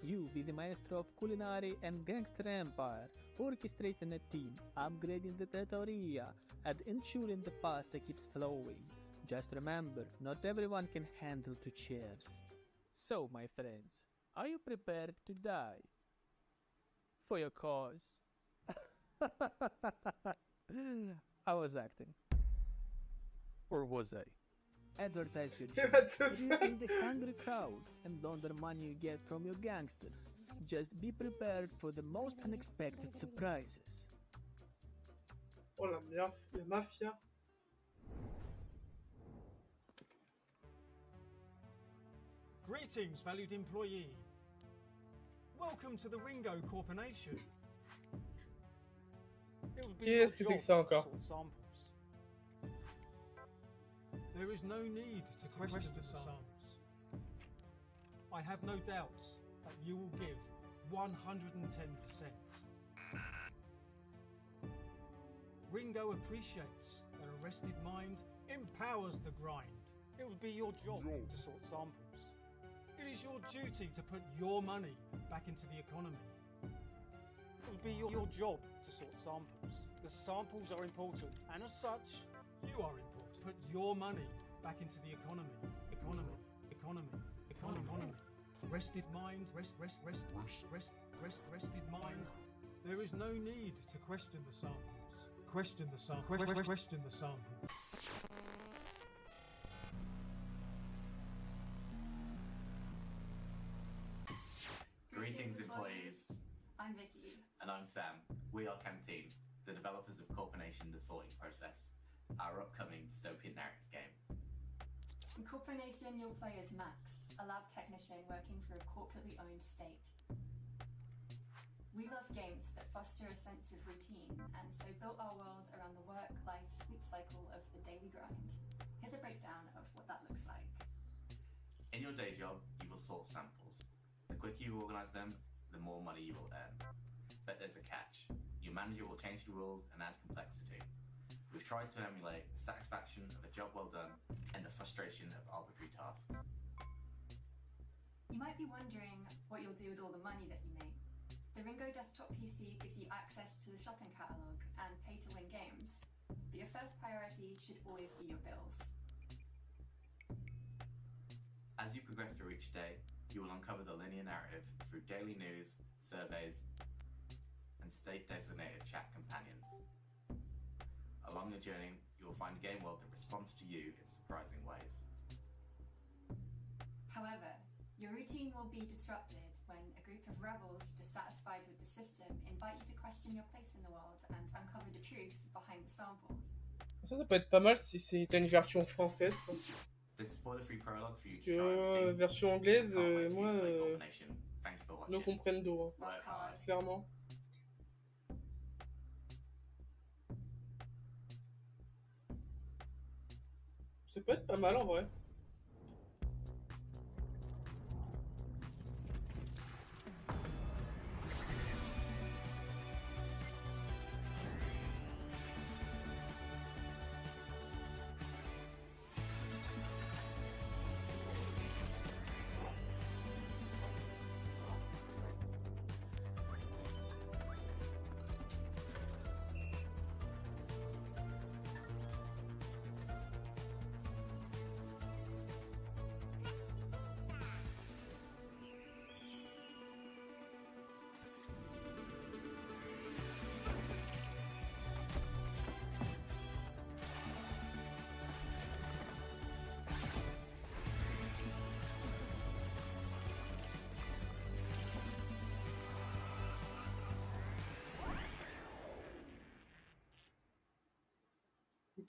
You be the maestro of culinary and gangster empire, orchestrating a team, upgrading the territoria, and ensuring the pasta keeps flowing. Just remember, not everyone can handle 2 chairs. So, my friends, are you prepared to die? For your cause. I was acting. Or was I? Advertise your job. Reaching the hungry crowd and launder money you get from your gangsters. Just be prepared for the most unexpected surprises. Oh la mafia. Greetings, valued employee. Welcome to the Ringo Corporation. Qu'est-ce que c'est que ça encore? There is no need to question the samples. I have no doubts that you will give 110%. Ringo appreciates that a rested mind empowers the grind. It would be your job to sort samples. It is your duty to put your money back into the economy. It would be your job to sort samples. The samples are important, and as such, you are important. Put your money back into the economy. Economy. Rested mind, rested mind. There is no need to question the samples. Question the sample. Greetings, employees. I'm Vicky. And I'm Sam. We are Canteen, the developers of Corporation The Sorting Process, our upcoming dystopian narrative game. In Corporation, you'll play as Max, a lab technician working for a corporately owned state. We love games that foster a sense of routine, and so built our world around the work, life, sleep cycle of the daily grind. Here's a breakdown of what that looks like. In your day job, you will sort samples. The quicker you organise them, the more money you will earn. But there's a catch. Your manager will change the rules and add complexity. We've tried to emulate the satisfaction of a job well done and the frustration of arbitrary tasks. You might be wondering what you'll do with all the money that you make. The Ringo desktop PC gives you access to the shopping catalogue and pay-to-win games, but your first priority should always be your bills. As you progress through each day, you will uncover the linear narrative through daily news, surveys, and state-designated chat companions. Along your journey, you will find a game world that responds to you in surprising ways. However, your routine will be disrupted when a group of rebels, dissatisfied with the system, invite you to question your place in the world and uncover the truth behind the samples. Ça peut être pas mal si c'était une version française, quoi. This is spoiler-free prologue for you Parce que version anglaise, moi, no comprendo, clairement. Ça peut être pas mal en vrai.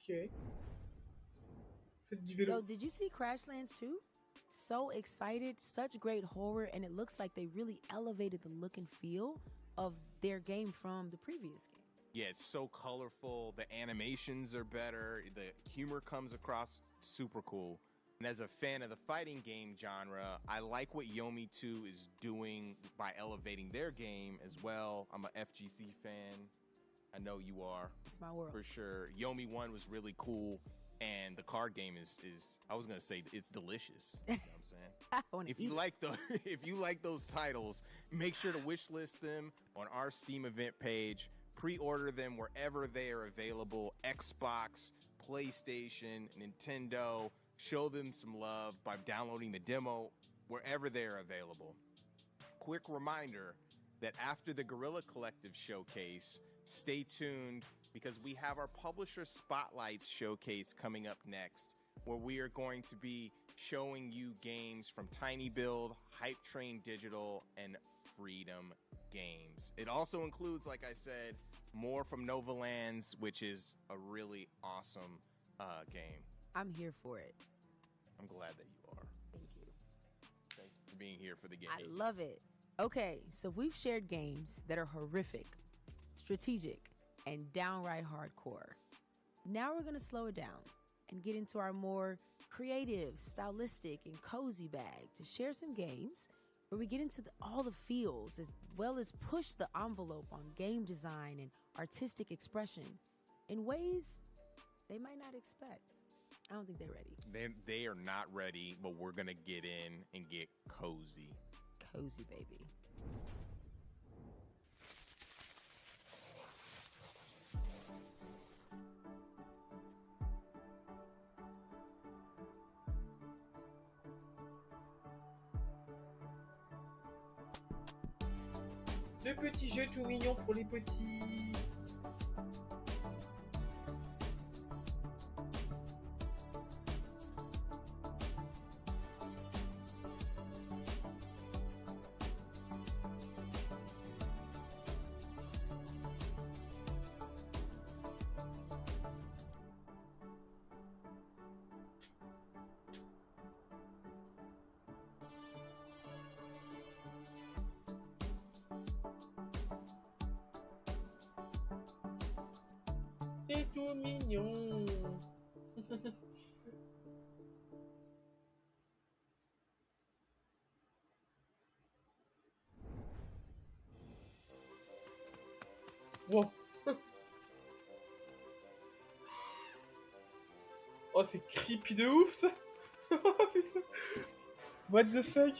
Okay. Yo, did you see Crashlands 2? So excited, such great horror, and it looks like they really elevated the look and feel of their game from the previous game. Yeah, it's so colorful. The animations are better. The humor comes across super cool. And as a fan of the fighting game genre, I like what Yomi 2 is doing by elevating their game as well. I'm a FGC fan. I know you are. It's my world. For sure. Yomi 1 was really cool. And the card game is I was gonna say it's delicious. You know what I'm saying? If you like if you like those titles, make sure to wish list them on our Steam event page. Pre-order them wherever they are available. Xbox, PlayStation, Nintendo. Show them some love by downloading the demo wherever they are available. Quick reminder that after the Guerilla Collective Showcase, stay tuned because we have our Publisher Spotlights Showcase coming up next, where we are going to be showing you games from Tiny Build, Hype Train Digital, and Freedom Games. It also includes, like I said, more from Nova Lands, which is a really awesome game. I'm here for it. I'm glad that you are. Thank you. Thanks for being here for the game. I love it. Okay, so we've shared games that are horrific, strategic, and downright hardcore. Now we're going to slow it down and get into our more creative, stylistic, and cozy bag to share some games where we get into all the feels as well as push the envelope on game design and artistic expression in ways they might not expect. I don't think they're ready. They are not ready, but we're going to get in and get cozy. Cozy, baby. Deux petits jeux tout mignons pour les petits. C'est tout mignon. Wow. Oh, c'est creepy de ouf ça. Putain. What the fuck?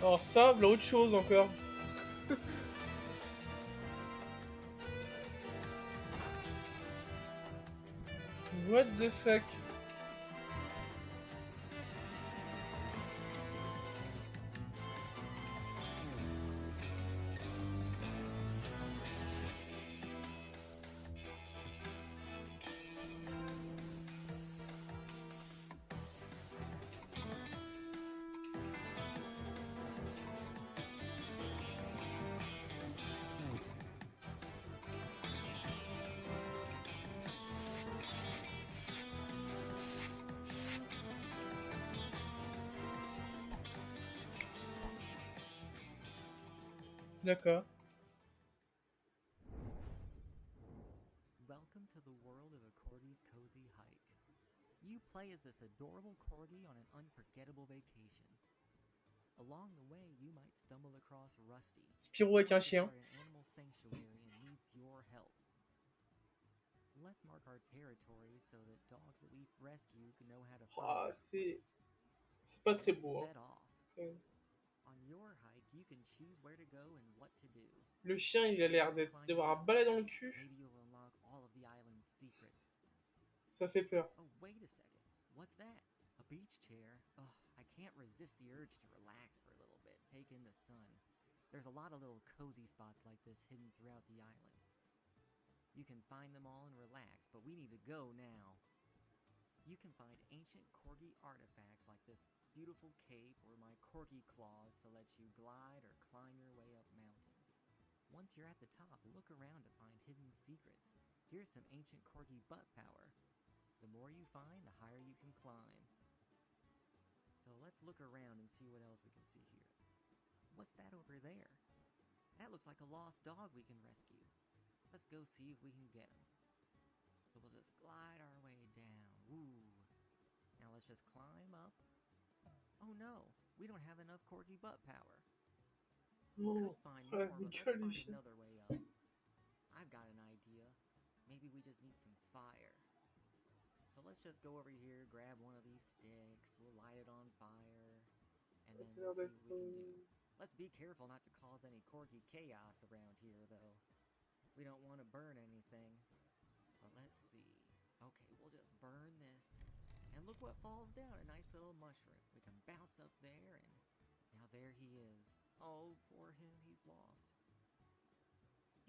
Alors ça, voilà autre chose encore. What the fuck? D'accord. Welcome to the world of a Corgi's cozy hike. You play as this adorable Corgi on an unforgettable vacation. Along the way, you might stumble across Rusty. Spirou avec un chien. An animal sanctuary and needs your help. Let's mark our territory so that dogs that we've rescued can know how to Ah, find c'est pas très beau. set off. On your hike, you can choose where to go and what to do. Le chien, il a l'air d'avoir un balai dans le cul. Maybe you'll unlock all of the island's secrets. Ça fait peur. Oh, wait a second. What's that? A beach chair? Oh, I can't resist the urge to relax for a little bit, take in the sun. There's a lot of little cozy spots like this hidden throughout the island. You can find them all and relax, but we need to go now. You can find ancient corgi artifacts like this beautiful cape or my corgi claws to let you glide or climb your way up mountains. Once you're at the top, look around to find hidden secrets. Here's some ancient corgi butt power. The more you find, the higher you can climb. So let's look around and see what else we can see here. What's that over there? That looks like a lost dog we can rescue. Let's go see if we can get him. So we'll just glide our way down. Ooh. Now let's just climb up. Oh no, we don't have enough corgi butt power. We could find more, but let's find another way up. I've got an idea. Maybe we just need some fire. So let's just go over here, grab one of these sticks, we'll light it on fire, and then we'll see what we can do. Let's be careful not to cause any corgi chaos around here, though. We don't want to burn anything. But let's see. Okay, we'll just burn this. And look what falls down, a nice little mushroom. We can bounce up there, and now there he is. Oh, poor him, he's lost.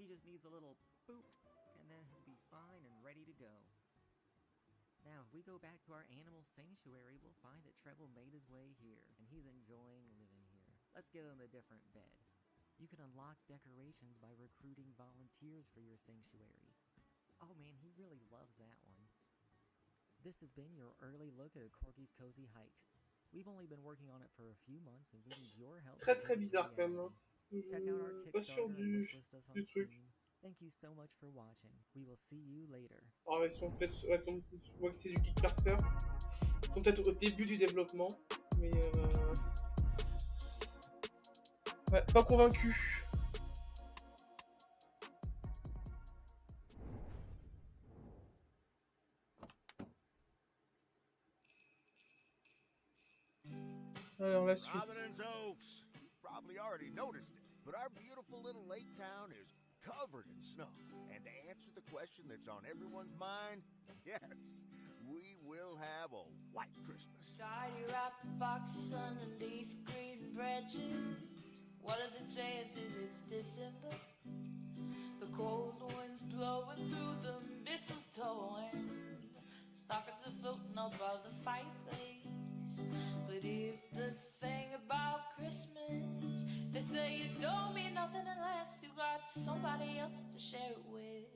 He just needs a little boop, and then he'll be fine and ready to go. Now, if we go back to our animal sanctuary, we'll find that Treble made his way here, and he's enjoying living here. Let's give him a different bed. You can unlock decorations by recruiting volunteers for your sanctuary. Oh man, he really loves that one. This has been your early look at a Corgi's Cozy Hike. We've only been working on it for a few months and we need your help. Très bizarre quand même. Check out our Pas sûr Kickstarter and du wishlist us on truc. Steam. Thank you so much for watching. We will see you later. Alors ils sont peut-être, ouais, on voit que c'est du Kickstarter. Ils sont peut-être au début du développement, mais ouais, pas convaincu. Alors la suite. Providence Oaks. You probably already noticed it, but our beautiful little lake town is covered in snow. And to answer the question that's on everyone's mind, yes, we will have a white Christmas. Tidy wrapped boxes underneath green branches. What are the chances it's December? The cold wind's blowing through the mistletoe and stockings are floating above the fireplace. But here's the thing about Christmas. They say it don't mean nothing unless you got somebody else to share it with.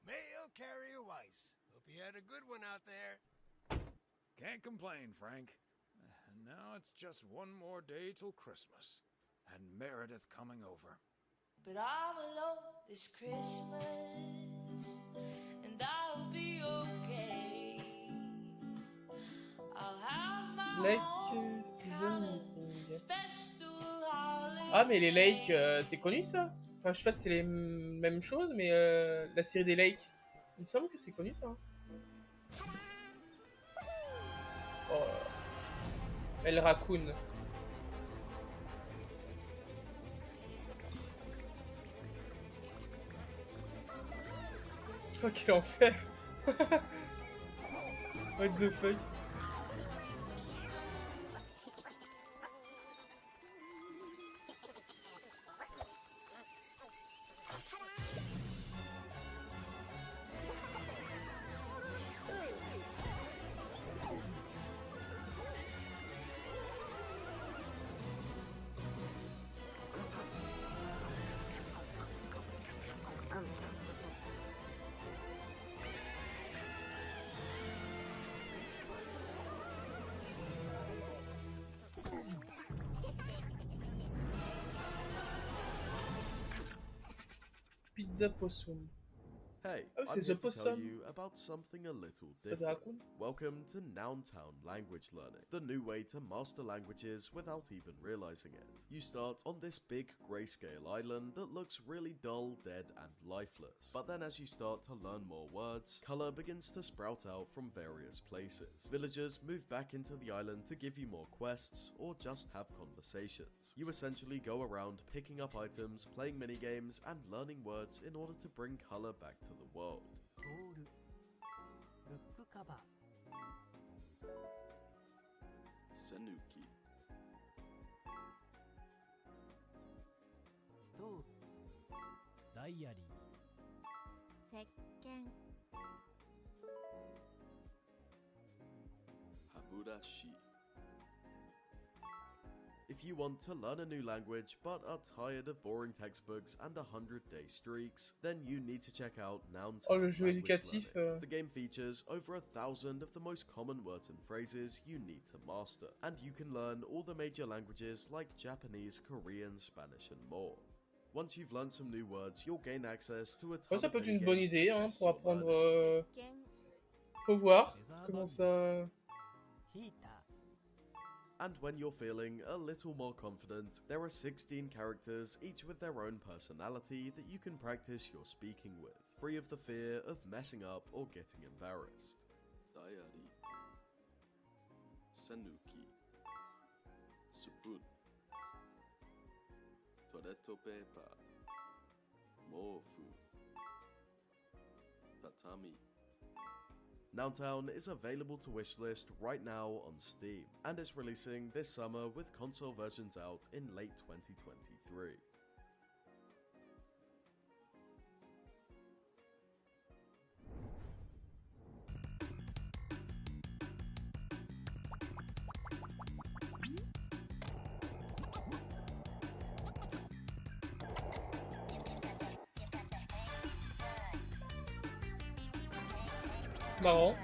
Mail Carrier Weiss. Hope you had a good one out there. Can't complain, Frank. And now it's just one more day till Christmas. And Meredith coming over. But I'm alone this Christmas, and I'll be okay. I'll have my Lake Season Meeting. Ah mais les Lakes, c'est connu ça. Enfin je sais pas si c'est les mêmes choses, mais la série des Lakes, il me semble que c'est connu ça. Hein. Oh. El Raccoon. Oh quel enfer. What the fuck. Pizza Possum. Hey, Oh, I'm c'est here The to tell Possum. you about something a little The different. raccoon? Welcome to Nountown Language Learning, the new way to master languages without even realizing it. You start on this big grayscale island that looks really dull, dead, and lifeless. But then as you start to learn more words, color begins to sprout out from various places. Villagers move back into the island to give you more quests, or just have conversations. You essentially go around picking up items, playing minigames, and learning words in order to bring color back to the world. Sanuki. Stove. Diary. 石鹸 Urashi. If you want to learn a new language but are tired of boring textbooks and 100-day streaks, then you need to check out Noun Oh, le jeu éducatif. The game features over 1,000 of the most common words and phrases you need to master, and you can learn all the major languages like Japanese, Korean, Spanish, and more. Once you've learned some new words, you'll gain access to a ton Ça of peut être une bonne mini-games idée hein, pour apprendre. Faut voir comment ça. And when you're feeling a little more confident, there are 16 characters, each with their own personality that you can practice your speaking with, free of the fear of messing up or getting embarrassed. Diary, Sanuki, Spoon, Toretto paper, Mofu, Tatami. Nountown is available to wishlist right now on Steam, and is releasing this summer with console versions out in late 2023. Marrant.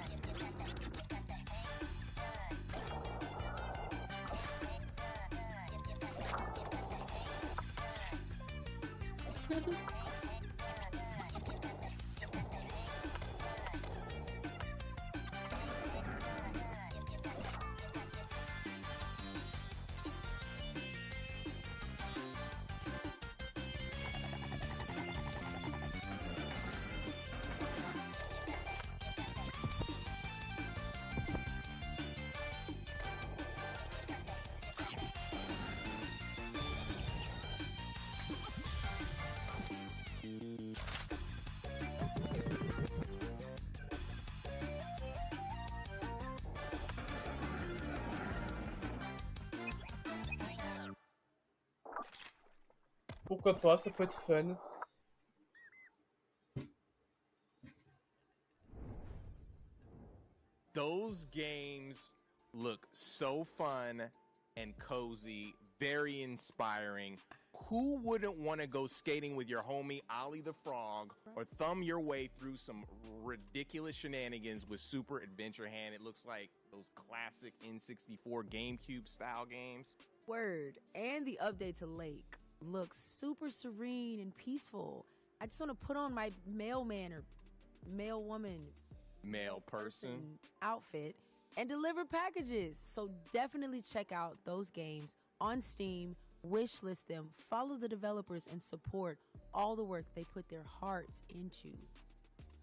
Pourquoi pas, ça peut être fun. Those games look so fun and cozy, very inspiring. Who wouldn't want to go skating with your homie Ollie the Frog or thumb your way through some ridiculous shenanigans with Super Adventure Hand? It looks like those classic N64 GameCube style games. Word. And the update to Lake looks super serene and peaceful. I just want to put on my mailman or mail woman, male person outfit and deliver packages. So definitely check out those games on Steam, wishlist them, follow the developers, and support all the work they put their hearts into.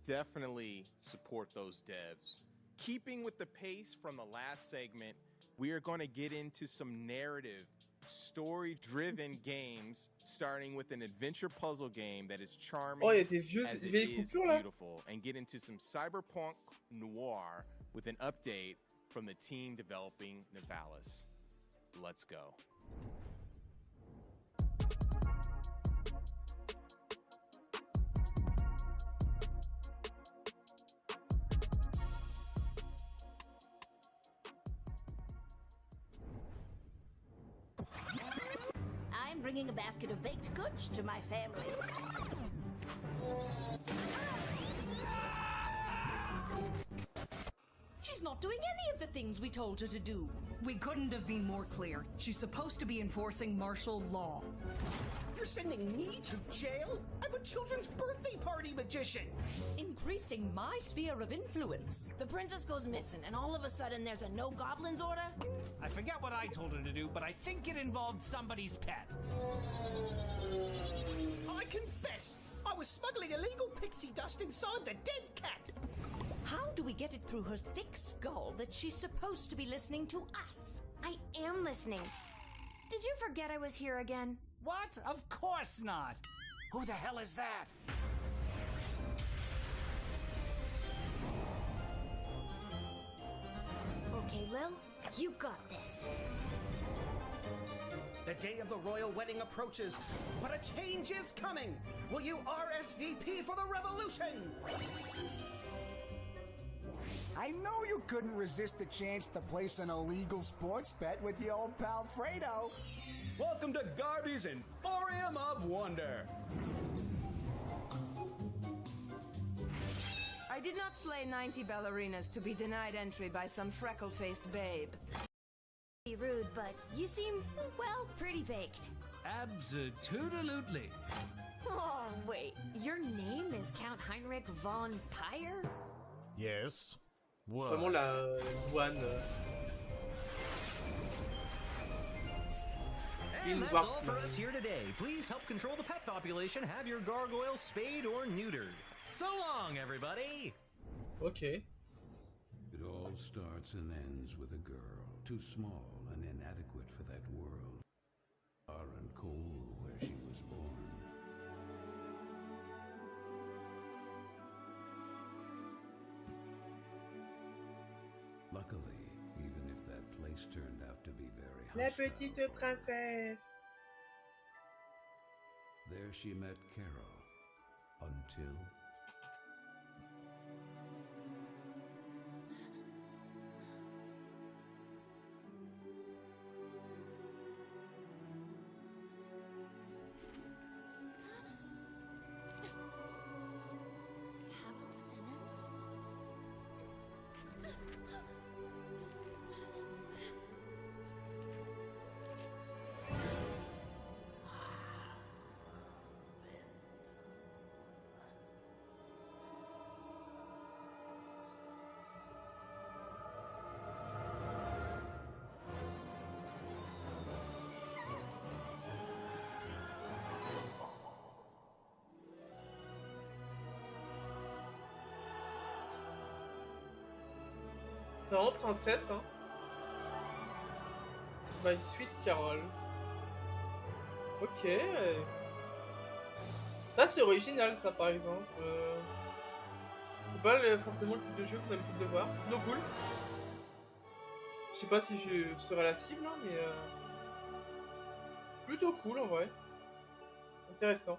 Definitely support those devs. Keeping with the pace from the last segment, we are going to get into some narrative, story-driven games, starting with an adventure puzzle game that is charming as it is beautiful, and get into some cyberpunk noir with an update from the team developing Nivalis. Let's go. Bringing a basket of baked goods to my family. She's not doing any of the things we told her to do. We couldn't have been more clear. She's supposed to be enforcing martial law. You're sending me to jail? I'm a children's birthday party magician. Increasing my sphere of influence. The princess goes missing, and all of a sudden there's a no goblins order? I forget what I told her to do, but I think it involved somebody's pet. I confess, I was smuggling illegal pixie dust inside the dead cat. How do we get it through her thick skull that she's supposed to be listening to us? I am listening. Did you forget I was here again? What? Of course not. Who the hell is that? Okay, Lil, you got this. The day of the royal wedding approaches, but a change is coming. Will you RSVP for the revolution? I know you couldn't resist the chance to place an illegal sports bet with your old pal Fredo. Welcome to Garby's Emporium of Wonder. I did not slay 90 ballerinas to be denied entry by some freckle-faced babe. Be rude, but you seem, well, pretty baked. Absolutely. Oh, wait. Your name is Count Heinrich von Pyre? Yes. What? Vraiment la douane. And that's all for us here today. Please help control the pet population. Have your gargoyle spayed or neutered. So long, everybody! Okay. It all starts and ends with a girl, too small and inadequate for that world. Far and cold where she was born. Luckily, even if that place turned out to be very hostile, La petite princesse. there she met Carol. Until... Carol Simmons? C'est marrant, princesse, hein. My Sweet Carol. Ok. Là, c'est original, ça, par exemple. C'est pas forcément le type de jeu qu'on a l'habitude de voir. Plutôt cool. Je sais pas si je serai la cible, hein, mais... plutôt cool, en vrai. Intéressant.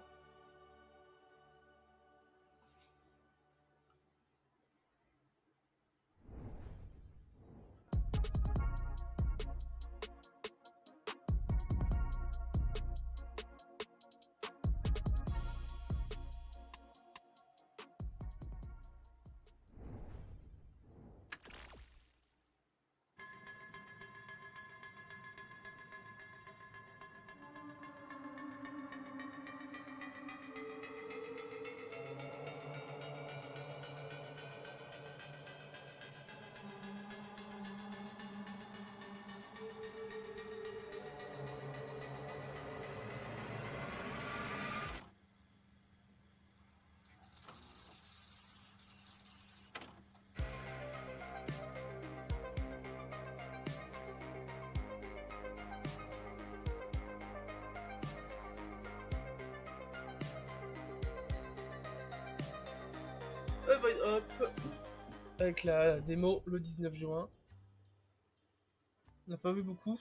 Hop, avec la démo le 19 juin. On n'a pas vu beaucoup.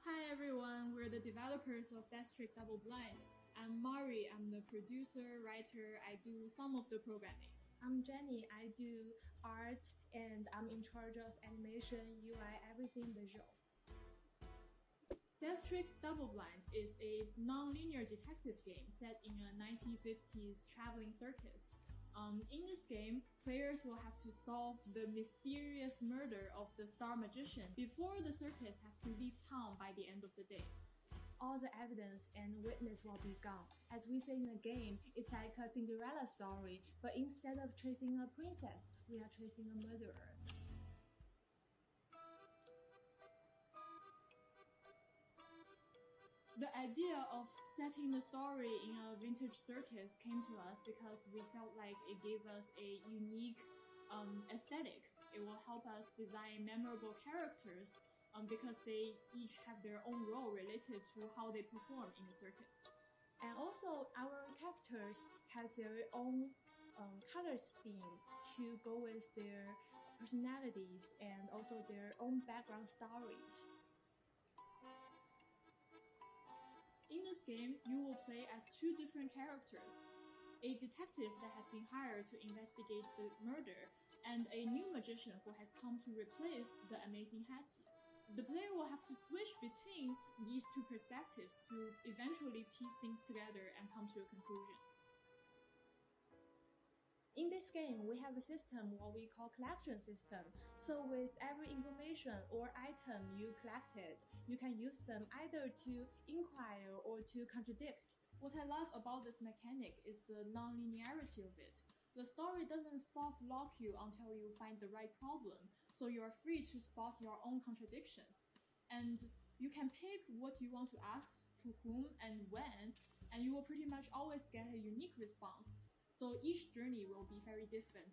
Hi everyone, we're the developers of Death Trick Double Blind. I'm Mari, I'm the producer, writer, I do some of the programming. I'm Jenny, I do art and I'm in charge of animation, UI, everything visual. Death Trick Double Blind is a non-linear detective game set in a 1950s traveling circus. In this game, players will have to solve the mysterious murder of the star magician before the circus has to leave town by the end of the day. All the evidence and witness will be gone. As we say in the game, it's like a Cinderella story, but instead of chasing a princess, we are chasing a murderer. The idea of setting the story in a vintage circus came to us because we felt like it gave us a unique aesthetic. It will help us design memorable characters because they each have their own role related to how they perform in the circus. And also, our characters have their own color scheme to go with their personalities and also their own background stories. In this game, you will play as two different characters. a detective that has been hired to investigate the murder, and a new magician who has come to replace the amazing Hattie. The player will have to switch between these two perspectives to eventually piece things together and come to a conclusion. In this game, we have a system what we call collection system. So with every information or item you collected, you can use them either to inquire or to contradict. What I love about this mechanic is the non-linearity of it. The story doesn't soft lock you until you find the right problem, so you are free to spot your own contradictions. And you can pick what you want to ask to whom and when, and you will pretty much always get a unique response. So each journey will be very different.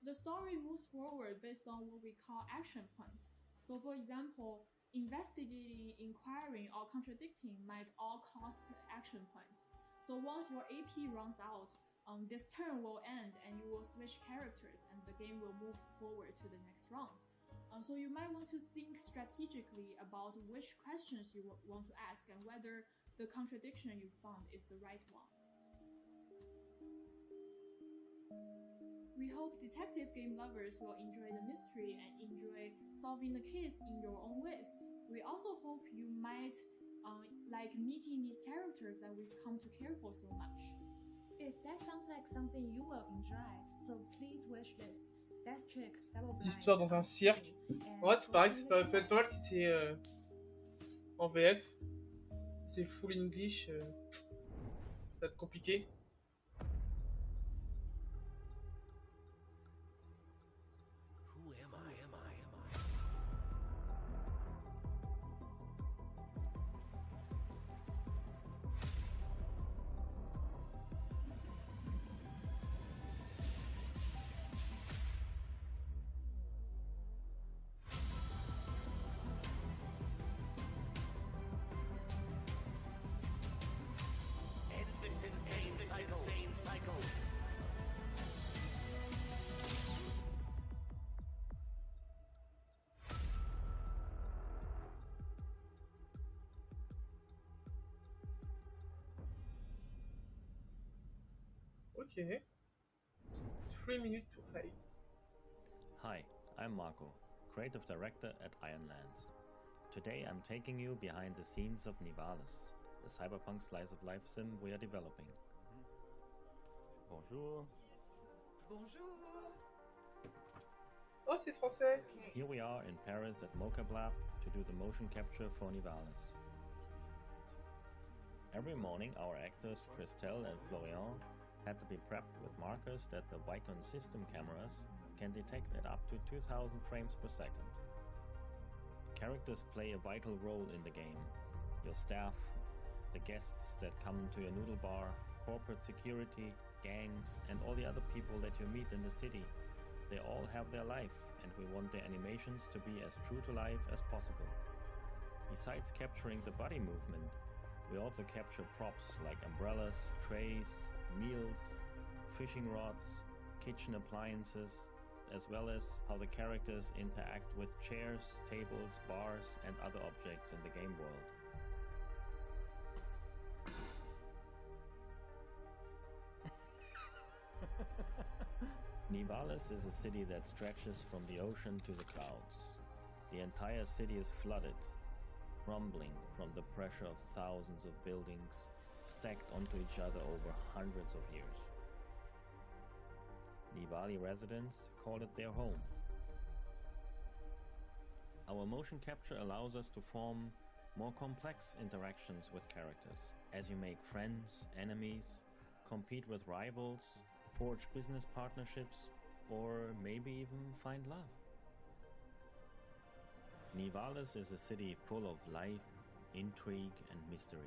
The story moves forward based on what we call action points. So for example, investigating, inquiring, or contradicting might all cost action points. So once your AP runs out, this turn will end and you will switch characters and the game will move forward to the next round. So you might want to think strategically about which questions you want to ask and whether the contradiction you found is the right one. We hope detective game lovers will enjoy the mystery and enjoy solving the case in your own ways. We also hope you might like meeting these characters that we've come to care for so much. If that sounds like something you will enjoy, so please wishlist Death Trick Double Blind. L'histoire dans un cirque. En vrai, c'est pareil, peut être pas mal si c'est en VF. Si c'est full English, ça va être compliqué. Okay. 3 minutes to hide. Hi, I'm Marco, creative director at Ironlands. Today I'm taking you behind the scenes of Nivalis, the cyberpunk slice of life sim we are developing. Bonjour. Bonjour. Oh, c'est français. Here we are in Paris at Mocap Lab to do the motion capture for Nivalis. Every morning our actors Christelle and Florian had to be prepped with markers that the Vicon system cameras can detect at up to 2000 frames per second. Characters play a vital role in the game. Your staff, the guests that come to your noodle bar, corporate security, gangs, and all the other people that you meet in the city. They all have their life, and we want their animations to be as true to life as possible. Besides capturing the body movement, we also capture props like umbrellas, trays, meals, fishing rods, kitchen appliances, as well as how the characters interact with chairs, tables, bars, and other objects in the game world. Nivalis is a city that stretches from the ocean to the clouds. The entire city is flooded, crumbling from the pressure of thousands of buildings stacked onto each other over hundreds of years. Nivali residents call it their home. Our motion capture allows us to form more complex interactions with characters, as you make friends, enemies, compete with rivals, forge business partnerships, or maybe even find love. Nivalis is a city full of life, intrigue, and mystery.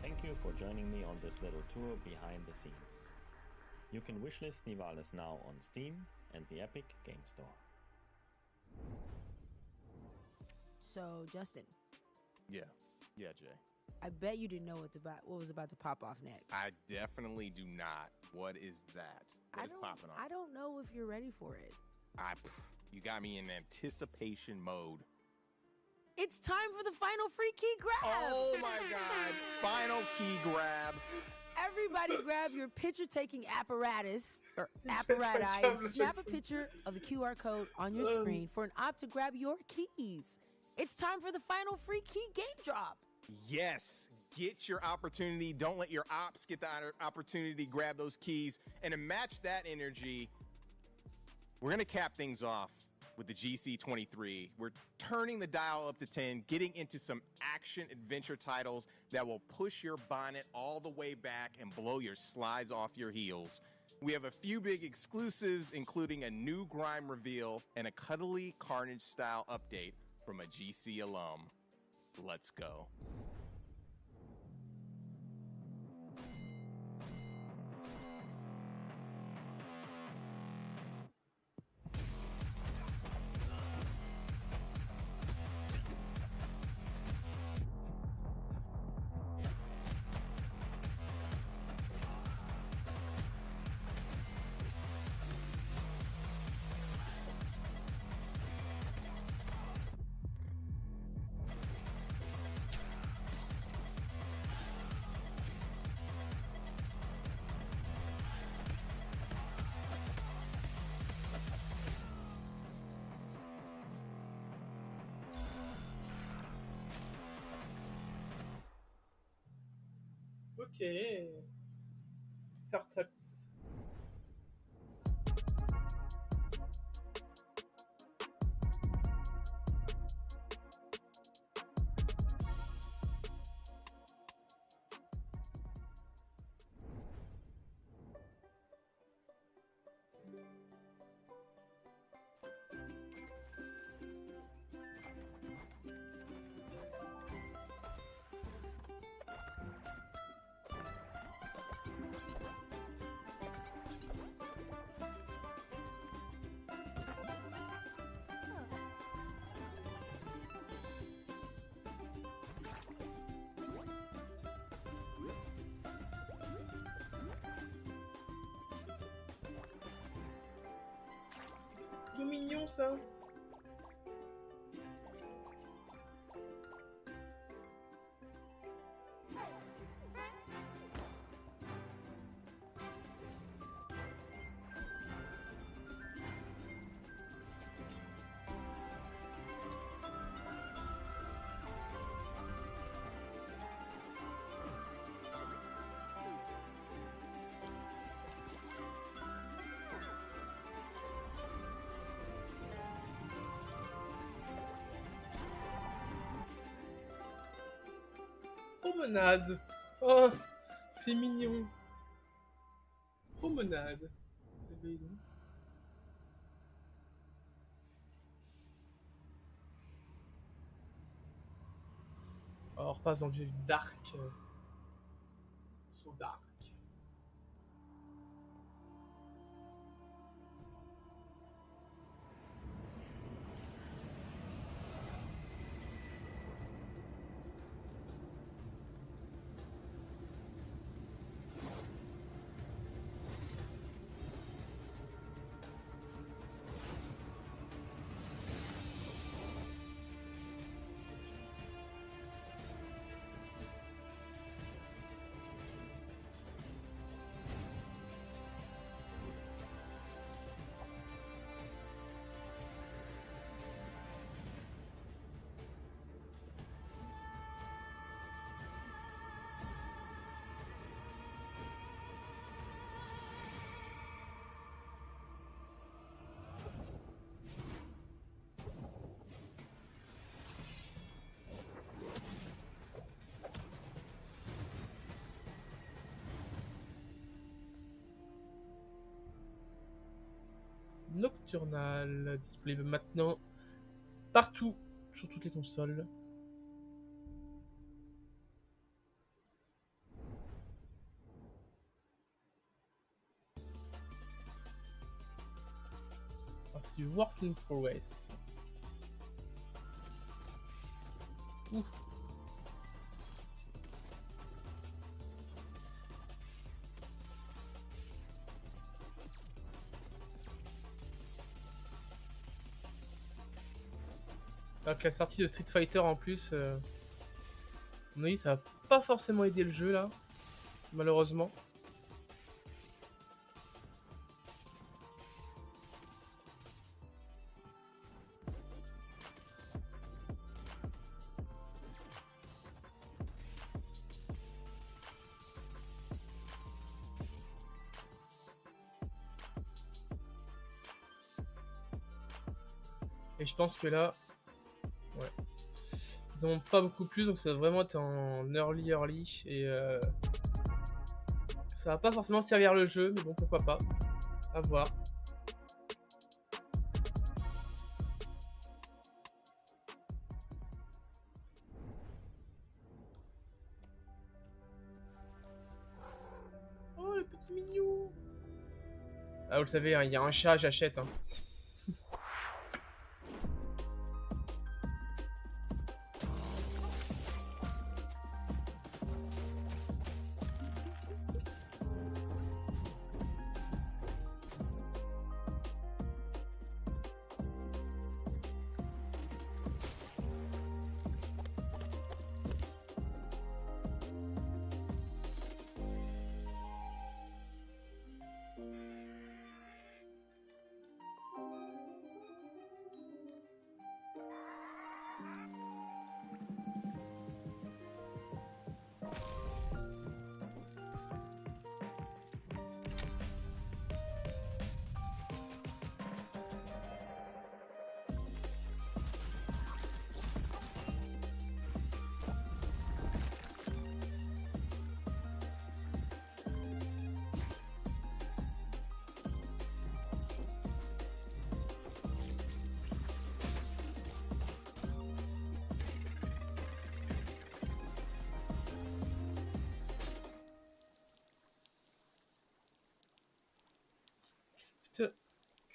Thank you for joining me on this little tour behind the scenes. You can wishlist Nivalis now on Steam and the Epic Game Store. So, Justin. Yeah, Jay. I bet you didn't know what was about to pop off next. I definitely do not. What is that? What is popping off? I don't know if you're ready for it. You got me in anticipation mode. It's time for the final free key grab! Oh my god! Final key grab. Everybody grab your picture-taking apparatus, or apparatus, and snap a picture of the QR code on your screen for an op to grab your keys. It's time for the final free key game drop. Yes, get your opportunity. Don't let your ops get the opportunity to grab those keys. And to match that energy, we're going to cap things off with the GC23. We're turning the dial up to 10, getting into some action-adventure titles that will push your bonnet all the way back and blow your slides off your heels. We have a few big exclusives, including a new Grime reveal and a cuddly Carnage-style update from a GC alum. Let's go. Ok. Heartax. Tout mignon ça. Promenade. Oh, c'est mignon. Promenade. Alors, on repasse dans du dark. So dark. Nocturnal, disponible maintenant partout sur toutes les consoles. C'est du work in progress. Ouf. Avec la sortie de Street Fighter en plus, à mon avis, ça va pas forcément aider le jeu là, malheureusement. Et je pense que là, ouais, ils n'ont pas beaucoup plus, donc ça va vraiment être en early, et ça va pas forcément servir le jeu, mais bon, pourquoi pas, à voir. Oh, le petit mignon. Ah, vous le savez, hein, il y a un chat, j'achète. Hein.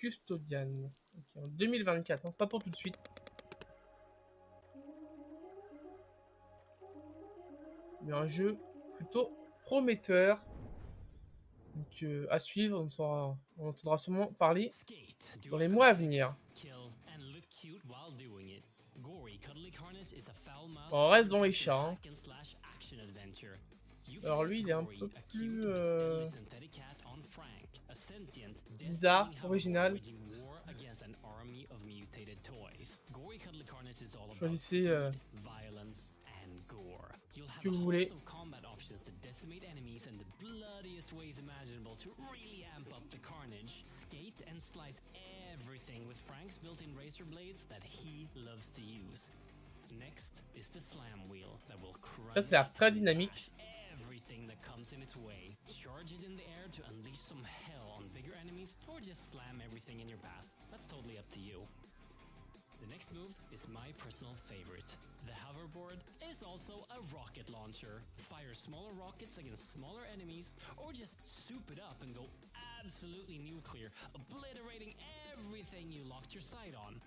Custodian. Okay, en 2024, hein, pas pour tout de suite. Mais un jeu plutôt prometteur. Donc à suivre, on entendra sûrement parler dans les mois à venir. Bon, on reste dans les chats. Hein. Alors lui, il est un peu plus bizarre, original. Choisissez ce que vous voulez. Ça, c'est l'air très dynamique. Everything that comes in its way. Charge it in the air to unleash some hell on bigger enemies, or just slam everything in your path. That's totally up to you. The next move is my personal favorite. The hoverboard is also a rocket launcher. Fire smaller rockets against smaller enemies, or just soup it up and go absolutely nuclear, obliterating everything you locked your sight on.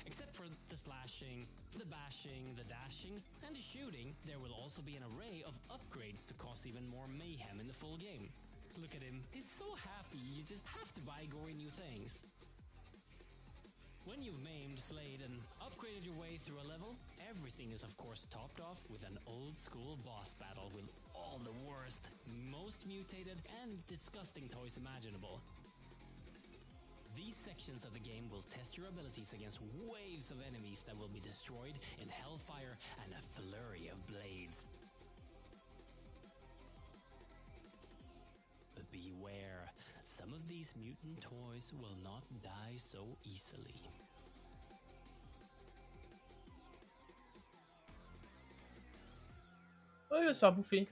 Except for the slashing, the bashing, the dashing, and the shooting, there will also be an array of upgrades to cause even more mayhem in the full game. Look at him, he's so happy, you just have to buy gory new things. When you've maimed, slayed, and upgraded your way through a level, everything is of course topped off with an old school boss battle with all the worst, most mutated, and disgusting toys imaginable. These sections of the game will test your abilities against waves of enemies that will be destroyed in hellfire and a flurry of blades. But beware, some of these mutant toys will not die so easily. Oh, il va se faire bouffer.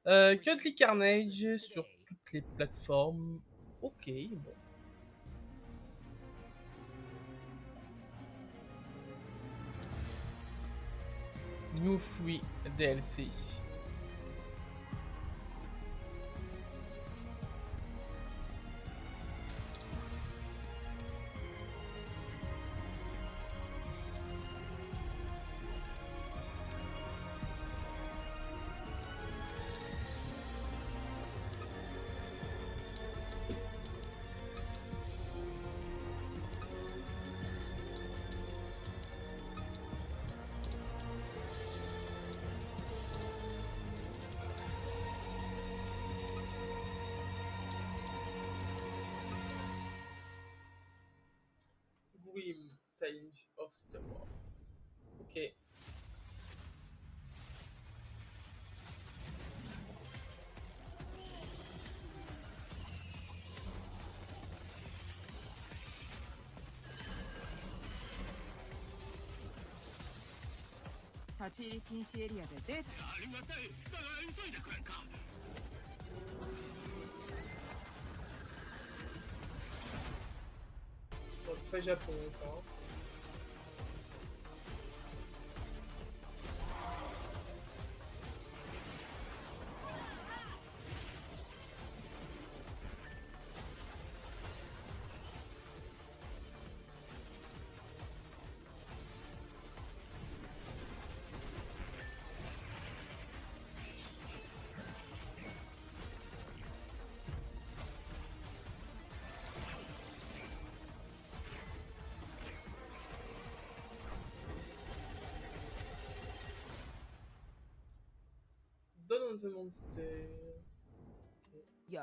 Cuddly Carnage sur toutes les plateformes. Ok, bon. New Free DLC. Change of the world. Ok. 立ち入り禁止エリアでデータ。ありがたい。だが急いでくれんか。Très japonais, quoi. Dawn of the Monster. Yo,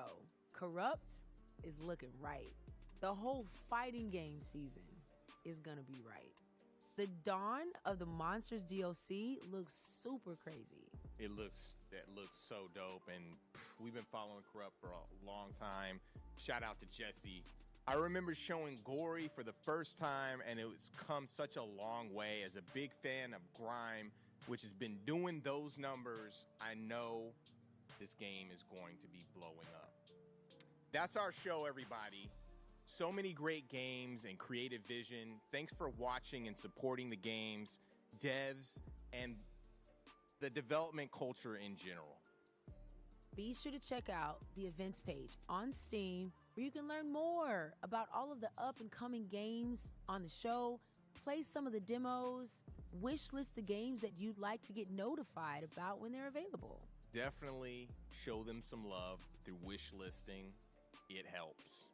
Corrupt is looking right. The whole fighting game season is gonna be right. The Dawn of the Monsters DLC looks super crazy. That looks so dope, and we've been following Corrupt for a long time. Shout out to Jesse. I remember showing Gory for the first time, and it's come such a long way. As a big fan of Grime, which has been doing those numbers, I know this game is going to be blowing up. That's our show, everybody. So many great games and creative vision. Thanks for watching and supporting the games, devs, and the development culture in general. Be sure to check out the events page on Steam, where you can learn more about all of the up-and-coming games on the show, play some of the demos, wishlist the games that you'd like to get notified about when they're available. Definitely show them some love through wishlisting. It helps.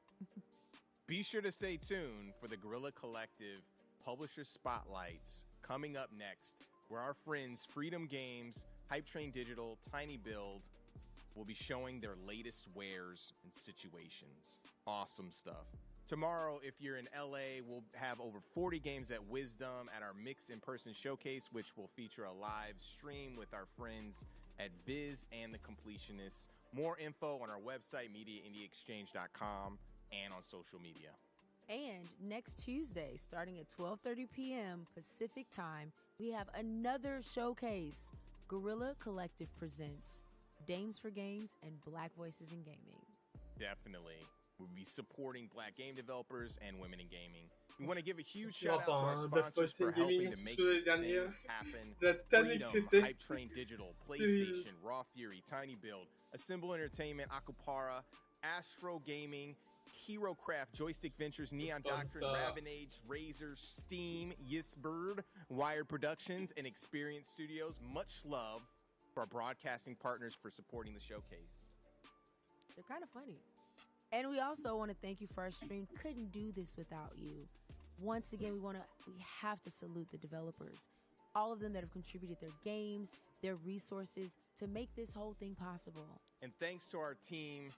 Be sure to stay tuned for the Guerilla Collective Publisher Spotlights coming up next, where our friends Freedom Games, Hype Train Digital, Tiny Build will be showing their latest wares and situations. Awesome stuff. Tomorrow, if you're in LA, we'll have over 40 games at Wisdom at our Mix in-person showcase, which will feature a live stream with our friends at Viz and the Completionists. More info on our website, MediaIndieExchange.com, and on social media. And next Tuesday, starting at 12:30 p.m. Pacific Time, we have another showcase. Guerilla Collective presents Dames for Games and Black Voices in Gaming. Definitely. We'll be supporting Black game developers and women in gaming. We want to give a huge shout out to our sponsors for helping to make this thing happen. Freedom, Hype Train Digital, PlayStation, Raw Fury, Tiny Build, Assemble Entertainment, Akupara, Astro Gaming, HeroCraft, Joystick Ventures, Neon Doctrine, Raven Age, Razer, Steam, Yisbird, Wired Productions, and Experience Studios. Much love for our broadcasting partners for supporting the showcase. They're kind of funny. And we also want to thank you for our stream. Couldn't do this without you. Once again, we have to salute the developers. All of them that have contributed their games, their resources to make this whole thing possible. And thanks to our team,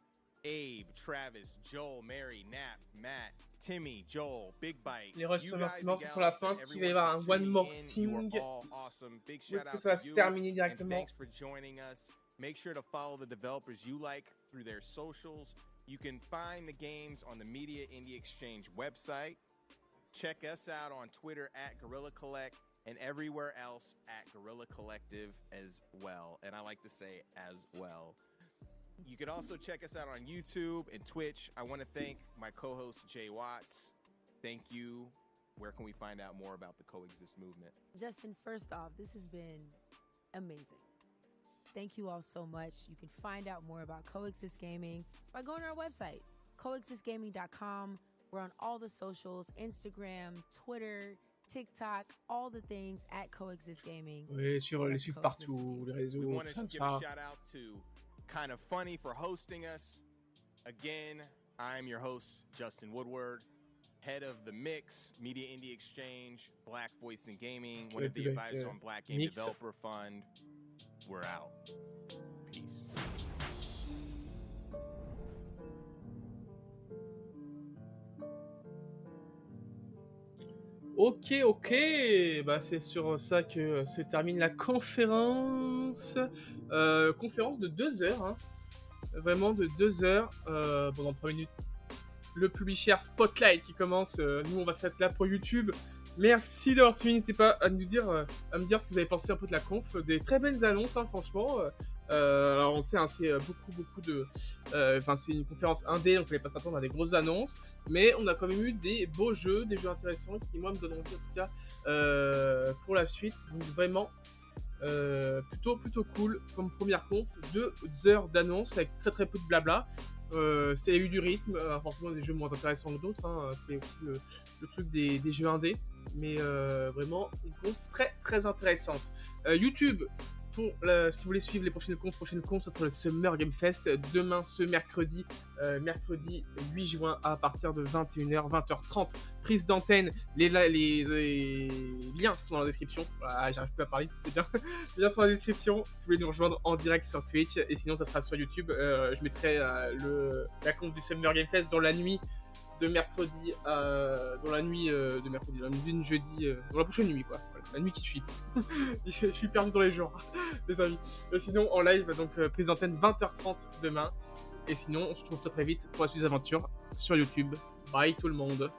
Abe, Travis, Joel, Mary, Nap, Matt, Timmy, Joel, Big Bite. Les remerciements sont sur la fin. Est-ce qu'il va y avoir un one more thing? Awesome. Big Ou shout est-ce que out ça va to se you. terminer And directement? thanks for joining us. Make sure to follow the developers you like through their socials. You can find the games on the Media Indie Exchange website. Check us out on Twitter at Guerilla Collect and everywhere else at Guerilla Collective as well. And I like to say as well. You can also check us out on YouTube and Twitch. I want to thank my co-host, Jay Watts. Thank you. Where can we find out more about the Coexist movement? Justin, first off, this has been amazing. Thank you all so much. You can find out more about Coexist Gaming by going to our website, coexistgaming.com. We're on all the socials, Instagram, Twitter, TikTok, all the things at Coexist Gaming. Oui, les suivre partout, les réseaux. We want to give a shout out to Kind of Funny for hosting us. Again, I'm your host, Justin Woodward, head of the Mix, Media Indie Exchange, Black Voice in Gaming, one of the advisors on Black Game Developer Fund. We're out. Peace. Ok, bah c'est sur ça que se termine la conférence. Conférence de 2 heures, hein. Vraiment de 2 heures. Pendant 3 minutes, le publisher Spotlight qui commence. Nous, on va s'arrêter là pour YouTube. Merci d'avoir suivi. N'hésitez pas à me dire ce que vous avez pensé un peu de la conf. Des très belles annonces, hein, franchement. Alors, on sait, hein, c'est beaucoup de... Enfin, c'est une conférence indé, donc on ne fallait pas s'attendre à des grosses annonces. Mais on a quand même eu des beaux jeux, des jeux intéressants qui, moi, me donnent envie, en tout cas, pour la suite. Donc, vraiment... plutôt cool comme première conf, 2 heures d'annonce avec très peu de blabla. Ça a eu du rythme, forcément des jeux moins intéressants que d'autres, hein. C'est aussi le truc des jeux indés, mais vraiment une conf très intéressante. YouTube, si vous voulez suivre les prochaines confs, ça sera le Summer Game Fest demain, ce mercredi 8 juin à partir de 21h, 20h30. Prise d'antenne, les liens sont dans la description. Voilà, j'arrive plus à parler, c'est bien. Les liens sont dans la description si vous voulez nous rejoindre en direct sur Twitch, et sinon ça sera sur YouTube. Je mettrai la compte du Summer Game Fest dans la nuit de mercredi, dans la nuit de jeudi, dans la prochaine nuit, quoi. Voilà, la nuit qui suit. Je suis perdu dans les jours, les amis. Sinon, en live, donc prise d'antenne 20h30 demain. Et sinon, on se retrouve très vite pour la suite des aventures sur YouTube. Bye tout le monde.